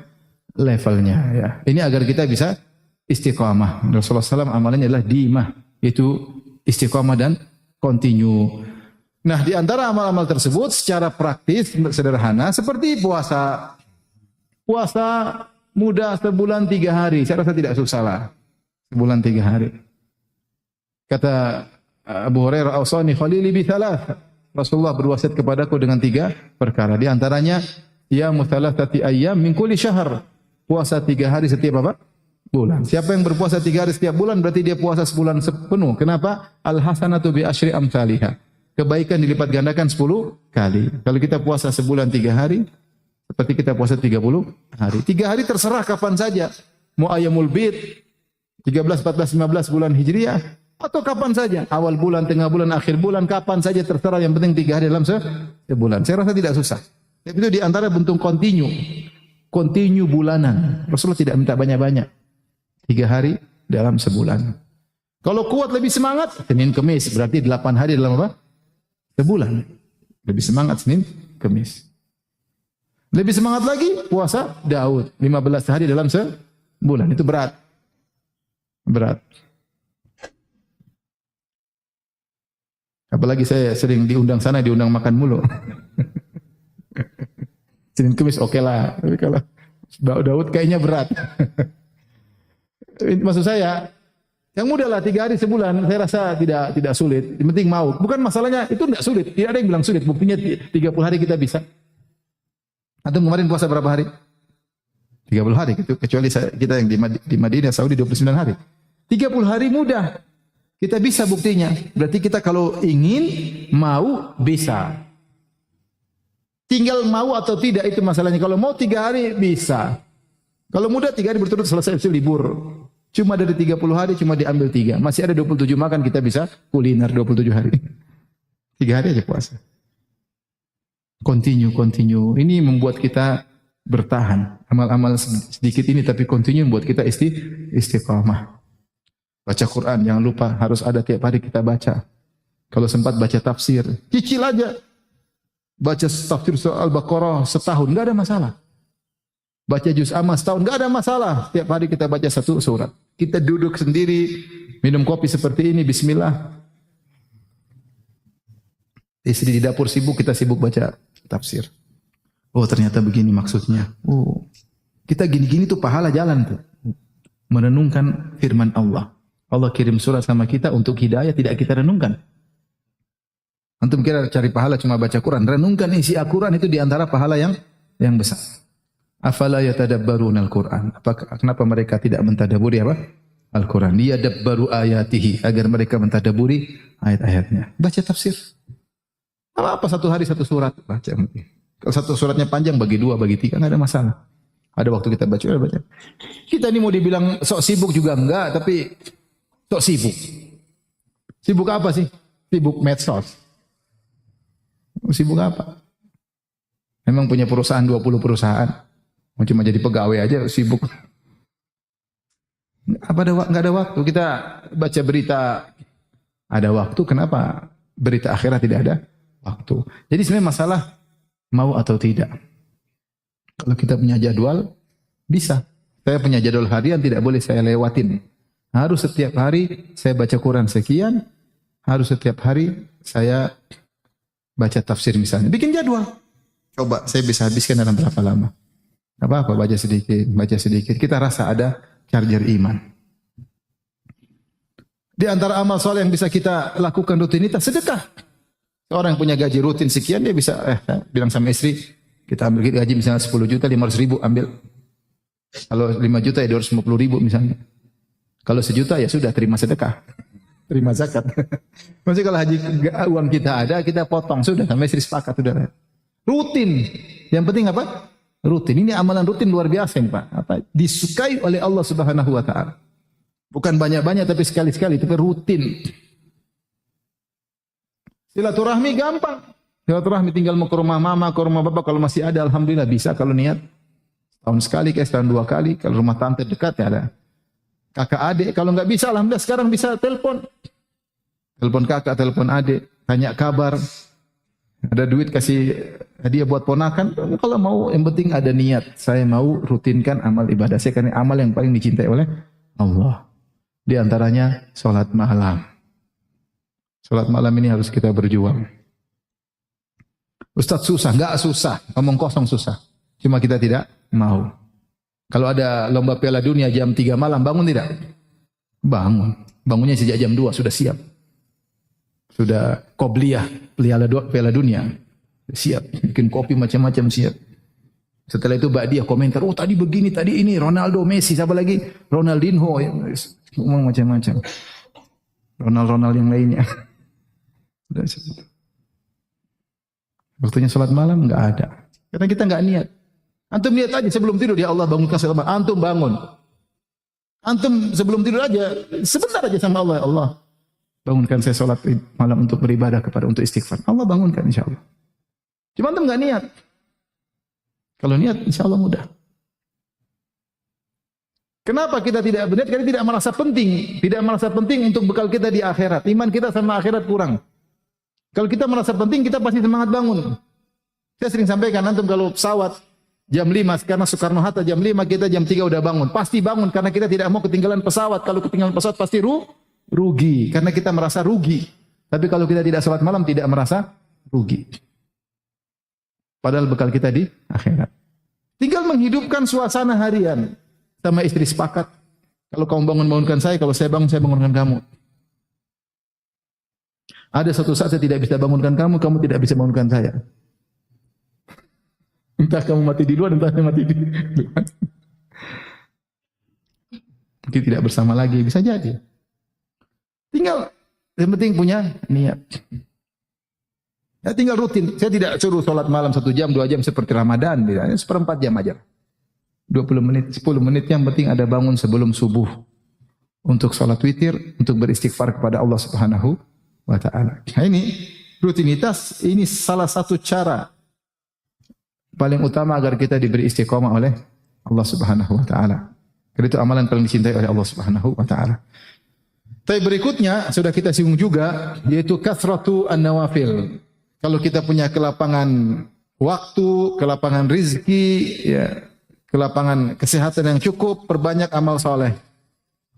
levelnya. Ya. Ini agar kita bisa istiqamah. Rasulullah SAW amalannya adalah dimah, yaitu istiqamah dan continue. Nah di antara amal-amal tersebut secara praktis sederhana seperti puasa. Puasa mudah sebulan 3 hari. Saya rasa tidak susah lah. Sebulan 3 hari. Kata Abu Hurairah, "Awsani khalili bi thalath." Rasulullah berwasiat kepadaku dengan 3 perkara. Di antaranya, ya thalathati ayyam min kulli syahr. Puasa 3 hari setiap apa? Bulan. Siapa yang berpuasa 3 hari setiap bulan berarti dia puasa sebulan penuh. Kenapa? Al hasanatu bi asyri amsalihha. Kebaikan dilipat gandakan 10 kali. Kalau kita puasa sebulan 3 hari, seperti kita puasa 30 hari. 3 hari terserah kapan saja. Mau ayyamul bid, 13, 14, 15 bulan Hijriah, atau kapan saja. Awal bulan, tengah bulan, akhir bulan, kapan saja terserah. Yang penting 3 hari dalam sebulan. Saya rasa tidak susah. Tapi itu di antara bentuk continue. Continue bulanan. Rasulullah tidak minta banyak-banyak. 3 hari dalam sebulan. Kalau kuat lebih semangat, Senin Kemis. Berarti 8 hari dalam apa? Sebulan. Lebih semangat Senin Kemis. Lebih semangat lagi puasa Daud. 15 hari dalam sebulan. Itu berat. Berat. Apalagi saya sering diundang sana, diundang makan mulu. Senin Kemis oke lah. Tapi kalau Daud kayaknya berat. Maksud saya, yang mudah lah 3 hari sebulan, saya rasa tidak sulit. Yang penting mau. Bukan masalahnya, itu tidak sulit. Tidak ada yang bilang sulit. Buktinya 30 hari kita bisa. Antum kemarin puasa berapa hari? 30 hari gitu. Kecuali kita yang di Madinah, Saudi 29 hari. 30 hari mudah. Kita bisa buktinya. Berarti kita kalau ingin, mau, bisa. Tinggal mau atau tidak itu masalahnya. Kalau mau 3 hari, bisa. Kalau mudah 3 hari berturut selesai libur. Cuma dari 30 hari, cuma diambil 3. Masih ada 27 makan, kita bisa kuliner 27 hari. 3 hari aja puasa. Continue. Ini membuat kita bertahan. Amal-amal sedikit ini tapi continue membuat kita istiqamah. Baca Quran, jangan lupa harus ada tiap hari kita baca. Kalau sempat baca tafsir, cicil aja. Baca tafsir surah Al-Baqarah setahun, enggak ada masalah. Baca juz amma setahun, enggak ada masalah. Tiap hari kita baca 1 surat. Kita duduk sendiri, minum kopi seperti ini, bismillah. Istri di dapur sibuk, kita sibuk baca tafsir. Oh ternyata begini maksudnya. Oh, kita gini-gini tuh pahala jalan tuh. Merenungkan firman Allah. Allah kirim surat sama kita untuk hidayah, tidak kita renungkan. Antum kira cari pahala cuma baca Quran, renungkan isi Al-Quran itu diantara pahala yang besar. Afala yatadabbaruna al-Quran. Kenapa mereka tidak mentadaburi apa? Al-Quran. Liyadabbaru ayatihi, agar mereka mentadaburi ayat-ayatnya. Baca tafsir. Apa 1 hari 1 surat baca. Kalau 1 suratnya panjang bagi 2, bagi 3 enggak ada masalah. Ada waktu kita baca. Kita ini mau dibilang sok sibuk juga enggak, tapi sok sibuk. Sibuk apa sih? Sibuk medsos. Sibuk apa? Memang punya perusahaan 20 perusahaan. Mau cuma jadi pegawai aja sibuk. Enggak ada waktu. Kita baca berita ada waktu, kenapa berita akhirat tidak ada waktu? Jadi sebenarnya masalah mau atau tidak. Kalau kita punya jadwal, bisa. Saya punya jadwal harian, tidak boleh saya lewatin. Harus setiap hari saya baca Quran sekian, harus setiap hari saya baca tafsir misalnya. Bikin jadwal. Coba saya bisa habiskan dalam berapa lama. Apa-apa, baca sedikit. Kita rasa ada charger iman. Di antara amal soleh yang bisa kita lakukan rutinitas, sedekah. Orang yang punya gaji rutin sekian, dia bisa bilang sama istri, kita ambil gaji misalnya 10 juta, 500 ribu ambil. Kalau 5 juta ya 250 ribu misalnya. Kalau 1 juta ya sudah terima sedekah. Terima zakat. Maksudnya kalau haji uang kita ada, kita potong. Sudah, sama istri sepakat. Sudah. Rutin. Yang penting apa? Rutin. Ini amalan rutin luar biasa ini Pak. Apa? Disukai oleh Allah Subhanahu wa ta'ala. Bukan banyak-banyak tapi sekali-sekali, tapi rutin. Silaturahmi gampang. Silaturahmi tinggal mau ke rumah mama, ke rumah bapak, kalau masih ada alhamdulillah bisa kalau niat. Tahun sekali, kayak setahun 2 kali. Kalau rumah tante dekat ya ada. Kakak adik, kalau nggak bisa alhamdulillah sekarang bisa telepon. Telepon kakak, telepon adik, tanya kabar. Ada duit kasih hadiah buat ponakan. Kalau mau yang penting ada niat. Saya mau rutinkan amal ibadah saya karena amal yang paling dicintai oleh Allah. Di antaranya salat malam. Salat malam ini harus kita berjuang. Ustaz susah, enggak susah. Ngomong kosong susah. Cuma kita tidak mau. Kalau ada lomba Piala Dunia jam 3 malam, bangun tidak? Bangun. Bangunnya sejak jam 2 sudah siap. Sudah qobliyah Piala Dunia. Siap. Bikin kopi macam-macam siap. Setelah itu dia komentar, oh tadi begini, tadi ini, Ronaldo, Messi, siapa lagi? Ronaldinho. Ngomong macam-macam. Ronald yang lainnya. Waktunya salat malam enggak ada. Karena kita enggak niat. Antum niat aja sebelum tidur, ya Allah bangunkan salat malam. Antum bangun. Antum sebelum tidur aja, sebentar aja sama Allah, ya Allah bangunkan saya salat malam untuk beribadah untuk istighfar. Allah bangunkan insyaallah. Cuma antum enggak niat. Kalau niat insyaallah mudah. Kenapa kita tidak berniat? Karena tidak merasa penting. Tidak merasa penting untuk bekal kita di akhirat. Iman kita sama akhirat kurang. Kalau kita merasa penting, kita pasti semangat bangun. Saya sering sampaikan, antum kalau pesawat jam 5, karena Soekarno-Hatta jam 5, kita jam 3 udah bangun. Pasti bangun, karena kita tidak mau ketinggalan pesawat. Kalau ketinggalan pesawat pasti rugi. Karena kita merasa rugi. Tapi kalau kita tidak salat malam, tidak merasa rugi. Padahal bekal kita di akhirat. Tinggal menghidupkan suasana harian. Sama istri sepakat. Kalau kamu bangunkan saya, kalau saya bangunkan kamu. Ada satu saat saya tidak bisa bangunkan kamu, kamu tidak bisa bangunkan saya. Entah kamu mati di luar, entah saya mati di luar. Mungkin tidak bersama lagi, bisa jadi. Tinggal, yang penting punya niat. Ya tinggal rutin. Saya tidak suruh sholat malam 1 jam, 2 jam seperti Ramadan. Seperempat jam aja. 20 menit, 10 menit yang penting ada bangun sebelum subuh. Untuk sholat witir, untuk beristighfar kepada Allah Subhanahu wa ta'ala. Nah ini, rutinitas, ini salah satu cara paling utama agar kita diberi istiqomah oleh Allah Subhanahu wa ta'ala. Karena itu amalan paling dicintai oleh Allah Subhanahu wa ta'ala. Tapi berikutnya, sudah kita singgung juga, yaitu kathratu an-nawafil. Kalau kita punya kelapangan waktu, kelapangan rizki, ya, kelapangan kesehatan yang cukup, perbanyak amal soleh.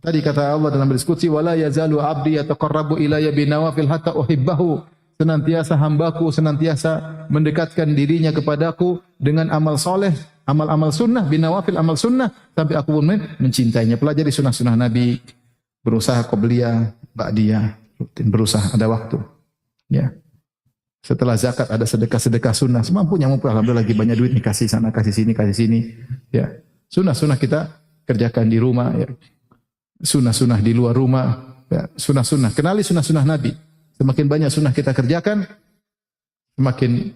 Tadi kata Allah dalam berdiskusi, wala yazalu abdi yataqarrabu ilayya binawafil hatta uhibbahu. Senantiasa hambaku senantiasa mendekatkan dirinya kepadaku dengan amal soleh, amal-amal sunnah, binawafil amal sunnah, sampai aku pun mencintainya. Pelajari sunnah-sunnah Nabi, berusaha qobliyah, ba'diyah, rutin berusaha, ada waktu. Ya. Setelah zakat ada sedekah-sedekah sunnah, semampunya alhamdulillah lagi banyak duit nih, kasih sana, kasih sini. Ya. Sunnah-sunnah kita kerjakan di rumah, ya. Sunnah-sunnah di luar rumah, ya. Sunnah-sunnah, kenali sunnah-sunnah Nabi. Semakin banyak sunnah kita kerjakan, semakin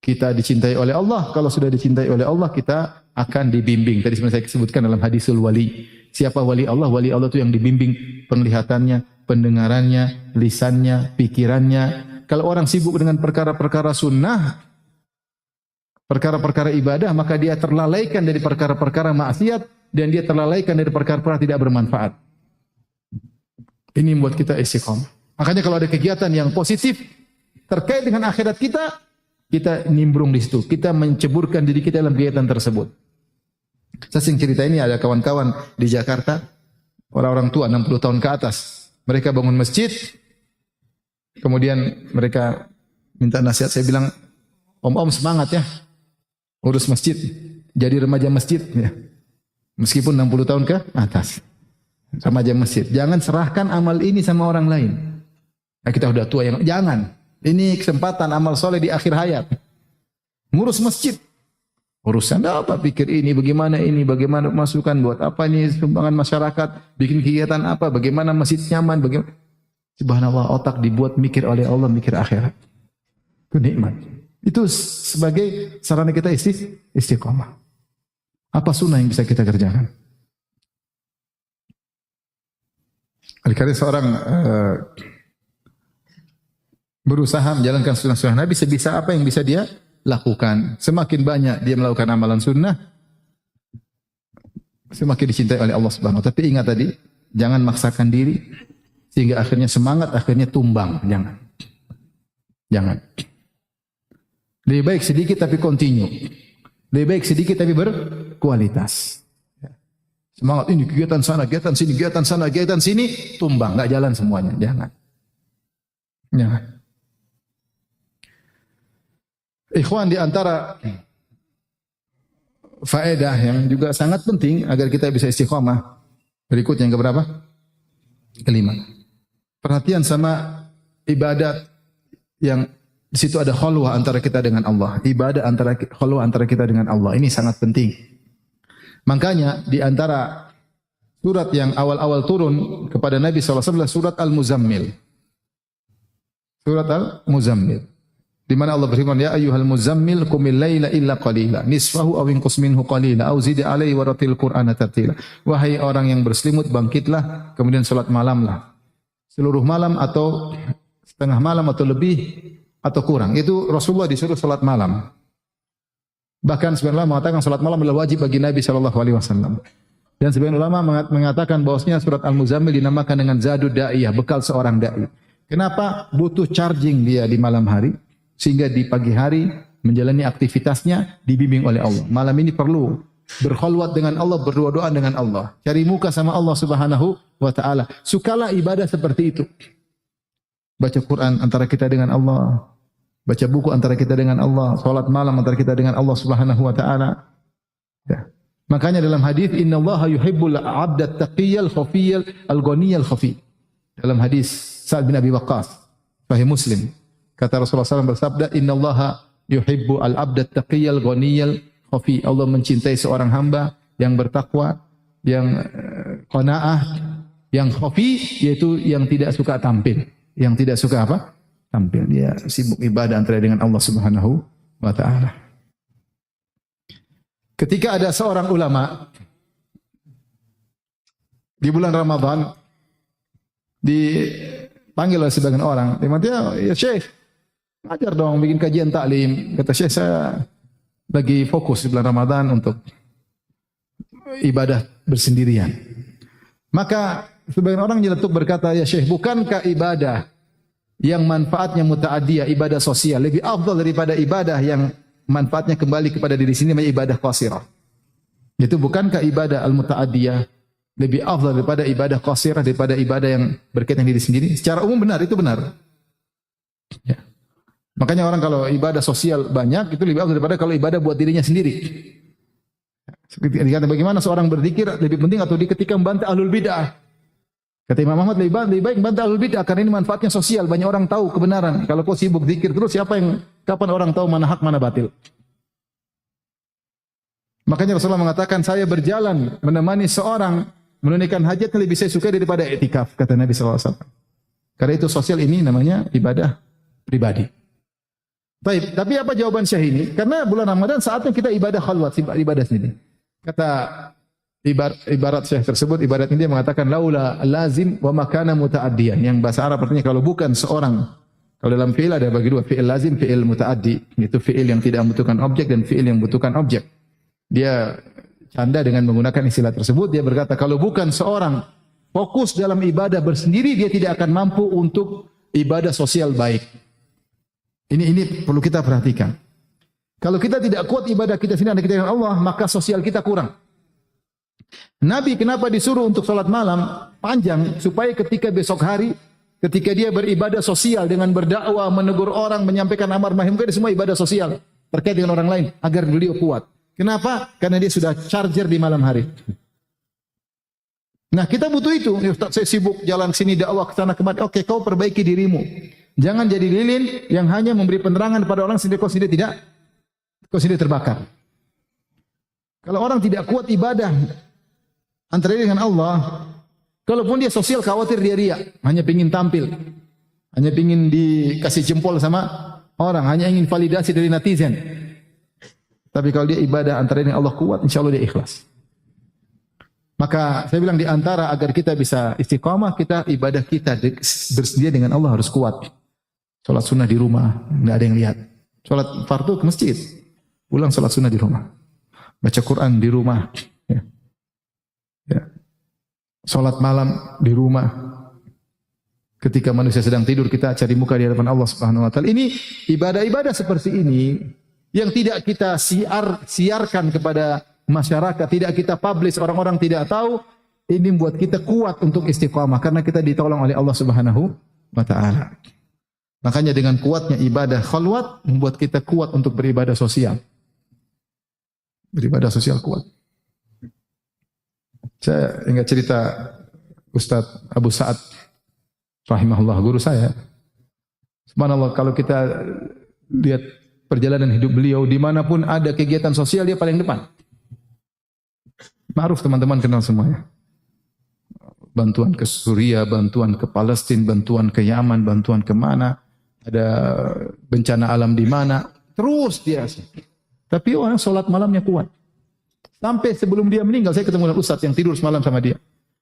kita dicintai oleh Allah. Kalau sudah dicintai oleh Allah, kita akan dibimbing. Tadi sebenarnya saya sebutkan dalam hadisul wali. Siapa wali Allah? Wali Allah itu yang dibimbing penglihatannya, pendengarannya, lisannya, pikirannya. Kalau orang sibuk dengan perkara-perkara sunnah, perkara-perkara ibadah, maka dia terlalaikan dari perkara-perkara maksiat dan dia terlalaikan dari perkara-perkara tidak bermanfaat. Ini membuat kita istiqomah. Makanya kalau ada kegiatan yang positif terkait dengan akhirat kita nimbrung di situ. Kita menceburkan diri kita dalam kegiatan tersebut. Saya sering cerita ini, ada kawan-kawan di Jakarta, orang-orang tua 60 tahun ke atas. Mereka bangun masjid, kemudian mereka minta nasihat. Saya bilang, om-om semangat ya, urus masjid, jadi remaja masjid. Ya. Meskipun 60 tahun ke atas, remaja masjid. Jangan serahkan amal ini sama orang lain. Nah, kita udah tua, jangan. Ini kesempatan amal soleh di akhir hayat. Ngurus masjid. Urusan apa? Pikir ini, bagaimana masukan, buat apa ini, sumbangan masyarakat, bikin kegiatan apa, bagaimana masjid nyaman, bagaimana. Subhanallah, otak dibuat mikir oleh Allah, mikir akhirat. Itu nikmat. Itu sebagai sarana kita istiqomah. Apa sunnah yang bisa kita kerjakan? Karena seorang berusaha menjalankan sunnah-sunnah Nabi sebisa apa yang bisa dia lakukan. Semakin banyak dia melakukan amalan sunnah, semakin dicintai oleh Allah Subhanahu wa taala. Tapi ingat tadi, jangan maksakan diri sehingga akhirnya semangat akhirnya tumbang. Jangan. Jangan. Lebih baik sedikit tapi continue. Lebih baik sedikit tapi berkualitas. Semangat ini kegiatan sana, kegiatan sini, kegiatan sana, kegiatan sini, tumbang, enggak jalan semuanya. Jangan. Jangan. Ikhwan, di antara faedah yang juga sangat penting agar kita bisa istiqomah. Berikut yang keberapa? Kelima. Perhatian sama ibadat yang di situ ada khulwah antara kita dengan Allah. Ibadah antara khulwah antara kita dengan Allah. Ini sangat penting. Makanya di antara surat yang awal-awal turun kepada Nabi SAW surat Al-Muzammil. Surat Al-Muzammil. Di mana Allah berfirman, ya ayyuhal muzammil qumil laila illa qalila nisfahu aw inqus minhu qalila aw zid alaihi wa ratil qur'ana tartila. Wahai orang yang berselimut, bangkitlah kemudian salat malamlah. Seluruh malam atau setengah malam atau lebih atau kurang. Itu Rasulullah disuruh salat malam. Bahkan sebagian ulama mengatakan salat malam adalah wajib bagi Nabi SAW. Dan sebagian ulama mengatakan bahwasanya surat Al-Muzammil dinamakan dengan Zadud Da'iyah, bekal seorang dai. Kenapa? Butuh charging dia di malam hari sehingga di pagi hari menjalani aktivitasnya dibimbing oleh Allah. Malam ini perlu berkhulwat dengan Allah, berdoa-doa dengan Allah, cari muka sama Allah Subhanahu wa taala. Sukalah ibadah seperti itu. Baca Quran antara kita dengan Allah, baca buku antara kita dengan Allah, salat malam antara kita dengan Allah Subhanahu wa taala. Ya. Makanya dalam hadis innallaha yuhibbul 'abdat taqiyyal khafiyyal al-ghaniyal khafi. Dalam hadis Sa'ad bin Abi Waqqas, Sahih Muslim, kata Rasulullah SAW bersabda, innallaha yuhibbu al-'abdat taqiyyal ghaniyal khafi. Allah mencintai seorang hamba yang bertakwa, yang qanaah, yang khafi, yaitu yang tidak suka tampil. Yang tidak suka apa? Tampil. Dia sibuk ibadah antara dengan Allah Subhanahu wa taala. Ketika ada seorang ulama di bulan Ramadan dipanggil oleh sebagian orang, dia, ya Syekh, ajar dong bikin kajian taklim. Kata Syekh, saya lagi fokus di bulan Ramadan untuk ibadah bersendirian. Maka sebagian orang nyeletuk berkata, ya Syekh, bukankah ibadah yang manfaatnya muta'adiyah, ibadah sosial, lebih afdal daripada ibadah yang manfaatnya kembali kepada diri sendiri, ibadah qasirah? Itu bukankah ibadah al-muta'adiyah lebih afdal daripada ibadah qasirah, daripada ibadah yang berkaitan dengan diri sendiri? Secara umum benar, itu benar. Ya. Makanya orang kalau ibadah sosial banyak, itu lebih afdal daripada kalau ibadah buat dirinya sendiri. Dikata bagaimana seorang berzikir lebih penting atau ketika membantah ahlul bid'ah. Kata Imam Ahmad, lebih baik membantah ahlul bid'ah karena ini manfaatnya sosial, banyak orang tahu kebenaran. Kalau kau sibuk zikir terus, kapan orang tahu mana hak mana batil? Makanya Rasulullah mengatakan, saya berjalan menemani seorang menunaikan hajat lebih saya suka daripada i'tikaf, kata Nabi SAW. Karena itu sosial, ini namanya ibadah pribadi. Baik, tapi apa jawaban Syekh ini? Karena bulan Ramadan saatnya kita ibadah khalwat, ibadah sendiri. Kata ibarat Syekh tersebut, ibarat ini dia mengatakan laula lazim wa makana muta'addiyan. Yang bahasa Arab artinya kalau bukan seorang, kalau dalam fi'il ada bagi dua, fi'il lazim, fi'il muta'addi. Itu fi'il yang tidak membutuhkan objek dan fi'il yang membutuhkan objek. Dia canda dengan menggunakan istilah tersebut. Dia berkata kalau bukan seorang fokus dalam ibadah bersendiri, dia tidak akan mampu untuk ibadah sosial baik. Ini perlu kita perhatikan. Kalau kita tidak kuat ibadah kita sendiri dengan Allah, maka sosial kita kurang. Nabi kenapa disuruh untuk salat malam panjang? Supaya ketika besok hari, ketika dia beribadah sosial dengan berdakwah, menegur orang, menyampaikan amar ma'ruf, mungkin semua ibadah sosial terkait dengan orang lain, agar beliau kuat. Kenapa? Karena dia sudah charger di malam hari. Nah, kita butuh itu. Ustaz, saya sibuk jalan sini dakwah ke sana kemari. Oke, kau perbaiki dirimu. Jangan jadi lilin yang hanya memberi penerangan kepada orang sendiri, kau sendiri terbakar. Kalau orang tidak kuat ibadah antara dia dengan Allah, kalaupun dia sosial khawatir dia riya, hanya ingin tampil, hanya ingin dikasih jempol sama orang, hanya ingin validasi dari netizen. Tapi kalau dia ibadah antara dia dengan Allah kuat, insya Allah dia ikhlas. Maka saya bilang di antara agar kita bisa istiqamah, kita ibadah kita bersedia dengan Allah harus kuat. Salat sunnah di rumah, nggak ada yang lihat. Salat fardu ke masjid, pulang salat sunnah di rumah. Baca Quran di rumah. Ya. Ya. Salat malam di rumah. Ketika manusia sedang tidur, kita cari muka di hadapan Allah Subhanahu wa taala. Ini ibadah-ibadah seperti ini yang tidak kita siarkan kepada masyarakat, tidak kita publish, orang-orang tidak tahu, ini membuat kita kuat untuk istiqamah karena kita ditolong oleh Allah Subhanahu wa taala. Makanya dengan kuatnya ibadah khalwat membuat kita kuat untuk beribadah sosial. Beribadah sosial kuat. Saya ingat cerita Ustaz Abu Sa'ad rahimahullah, guru saya. Subhanallah, kalau kita lihat perjalanan hidup beliau, dimanapun ada kegiatan sosial dia paling depan. Ma'ruf, teman-teman kenal semuanya. Bantuan ke Suriah, bantuan ke Palestina, bantuan ke Yaman, bantuan ke mana, ada bencana alam di mana, terus dia. Tapi orang sholat malamnya kuat. Sampai sebelum dia meninggal, saya ketemu dengan Ustaz yang tidur semalam sama dia.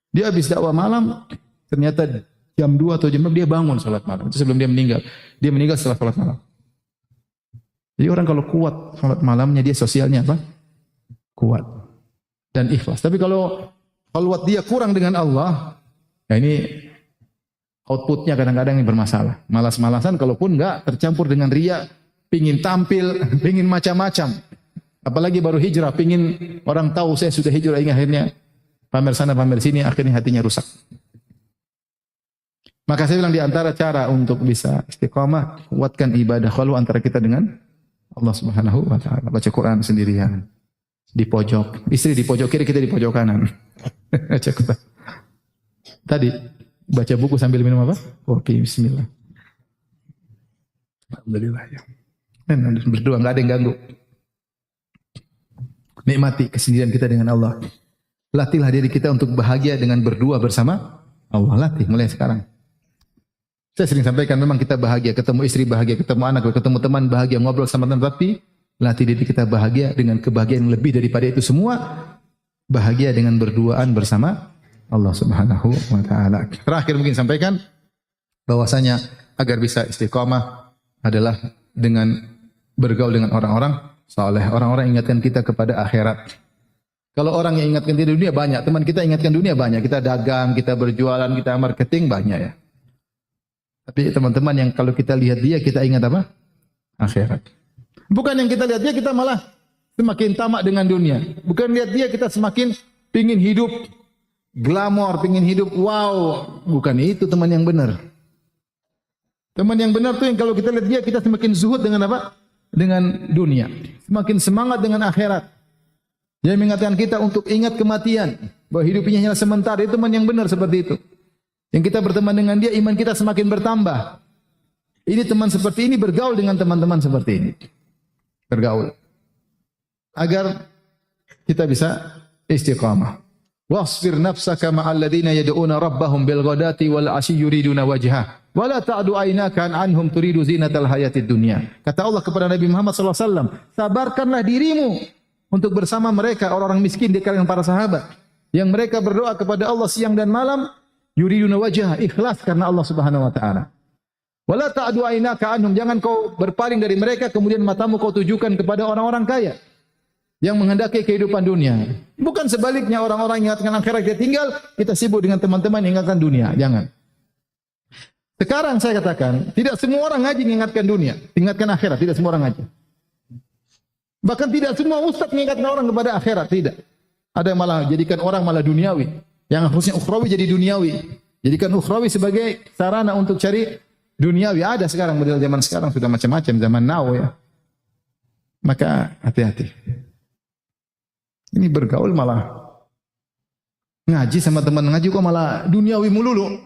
Dia habis dakwah malam, ternyata jam 2 atau jam 6 dia bangun sholat malam. Itu sebelum dia meninggal. Dia meninggal setelah sholat malam. Jadi orang kalau kuat sholat malamnya, dia sosialnya apa? Kuat. Dan ikhlas. Tapi kalau khalwat dia kurang dengan Allah, ya ini outputnya kadang-kadang yang bermasalah. Malas-malasan, kalaupun enggak tercampur dengan riya, pingin tampil, pingin macam-macam. Apalagi baru hijrah, pingin orang tahu saya sudah hijrah, ini akhirnya pamer sana pamer sini, akhirnya hatinya rusak. Maka saya bilang di antara cara untuk bisa istiqamah, kuatkan ibadah khalwat antara kita dengan Allah Subhanahu wa taala. Baca Quran sendirian di pojok, istri di pojok kiri, kita di pojok kanan. Baca Quran. Tadi baca buku sambil minum apa? Kopi, bismillah. Alhamdulillah ya. Dan berdoa, enggak ada yang ganggu. Nikmati kesendirian kita dengan Allah. Latihlah diri kita untuk bahagia dengan berdua bersama Allah. Latih mulai sekarang. Saya sering sampaikan, memang kita bahagia, ketemu istri bahagia, ketemu anak, ketemu teman bahagia, ngobrol sama teman, tapi latih diri kita bahagia dengan kebahagiaan yang lebih daripada itu semua, bahagia dengan berduaan bersama Allah Subhanahu wa taala. Terakhir mungkin sampaikan bahwasanya agar bisa istiqamah adalah dengan bergaul dengan orang-orang saleh. Orang-orang ingatkan kita kepada akhirat. Kalau orang yang ingatkan di dunia banyak, teman kita ingatkan dunia banyak, kita dagang, kita berjualan, kita marketing banyak ya. Tapi teman-teman yang kalau kita lihat dia, kita ingat apa? Akhirat. Bukan yang kita lihat dia, kita malah semakin tamak dengan dunia. Bukan lihat dia, kita semakin pingin hidup glamor, pingin hidup wow. Bukan itu teman yang benar. Teman yang benar tuh yang kalau kita lihat dia, kita semakin zuhud dengan apa? Dengan dunia. Semakin semangat dengan akhirat. Dia mengingatkan kita untuk ingat kematian. Bahwa hidupnya hanya sementara. Itu teman yang benar seperti itu. Yang kita berteman dengan dia, iman kita semakin bertambah. Ini teman seperti ini bergaul dengan teman-teman seperti ini. Bergaul. Agar kita bisa istiqamah. Wasfir nafsaka ma'al ladina yad'una rabbahum bil ghadati wal 'ashyi yuriduna wajhah. Wa la ta'du aynaka anhum turidu zinatal hayatid dunya. Kata Allah kepada Nabi Muhammad sallallahu alaihi wasallam, sabarkanlah dirimu untuk bersama mereka orang-orang miskin di kalangan para sahabat yang mereka berdoa kepada Allah siang dan malam. Yuriduna wajah, ikhlas karena Allah Subhanahu wa taala. Wala ta'du aynaka anhum, jangan kau berpaling dari mereka kemudian matamu kau tujukan kepada orang-orang kaya yang menghendaki kehidupan dunia. Bukan sebaliknya, orang-orang yang ingatkan akhirat dia tinggal, kita sibuk dengan teman-teman yang ingatkan dunia. Jangan. Sekarang saya katakan, tidak semua orang ngaji mengingatkan dunia, ingatkan akhirat, tidak semua orang ngaji. Bahkan tidak semua ustaz mengingatkan orang kepada akhirat, tidak. Ada yang malah jadikan orang malah duniawi. Yang harusnya ukhrawi jadi duniawi. Jadikan ukhrawi sebagai sarana untuk cari duniawi. Ada sekarang, model zaman sekarang sudah macam-macam, zaman now ya. Maka hati-hati. Ini bergaul malah ngaji sama teman ngaji kok malah duniawi melulu.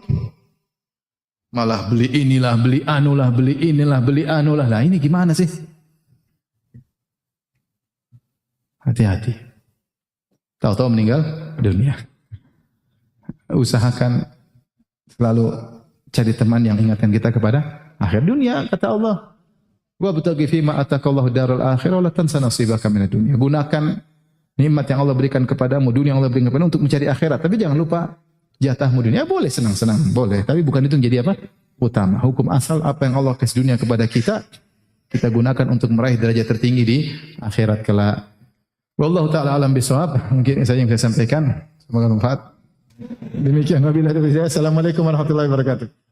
Malah beli inilah, beli anulah, beli inilah, beli anulah. Lah ini gimana sih? Hati-hati. Tahu-tahu meninggal dunia. Usahakan selalu cari teman yang ingatkan kita kepada akhir dunia. Kata Allah, wa bataghi fima atakallahu darul akhirah wa la tansa nasibaka minad dunya. Gunakan nikmat yang Allah berikan kepadamu, dunia yang Allah berikan kepadamu untuk mencari akhirat. Tapi jangan lupa jatahmu dunia. Boleh senang-senang, boleh. Tapi bukan itu yang jadi apa? Utama. Hukum asal apa yang Allah kasih dunia kepada kita, kita gunakan untuk meraih derajat tertinggi di akhirat kelak. Wallahu taala alam bisawab. Mungkin saja yang saya sampaikan. Semoga bermanfaat. Demikian wabillahi taufiq. Assalamualaikum warahmatullahi wabarakatuh.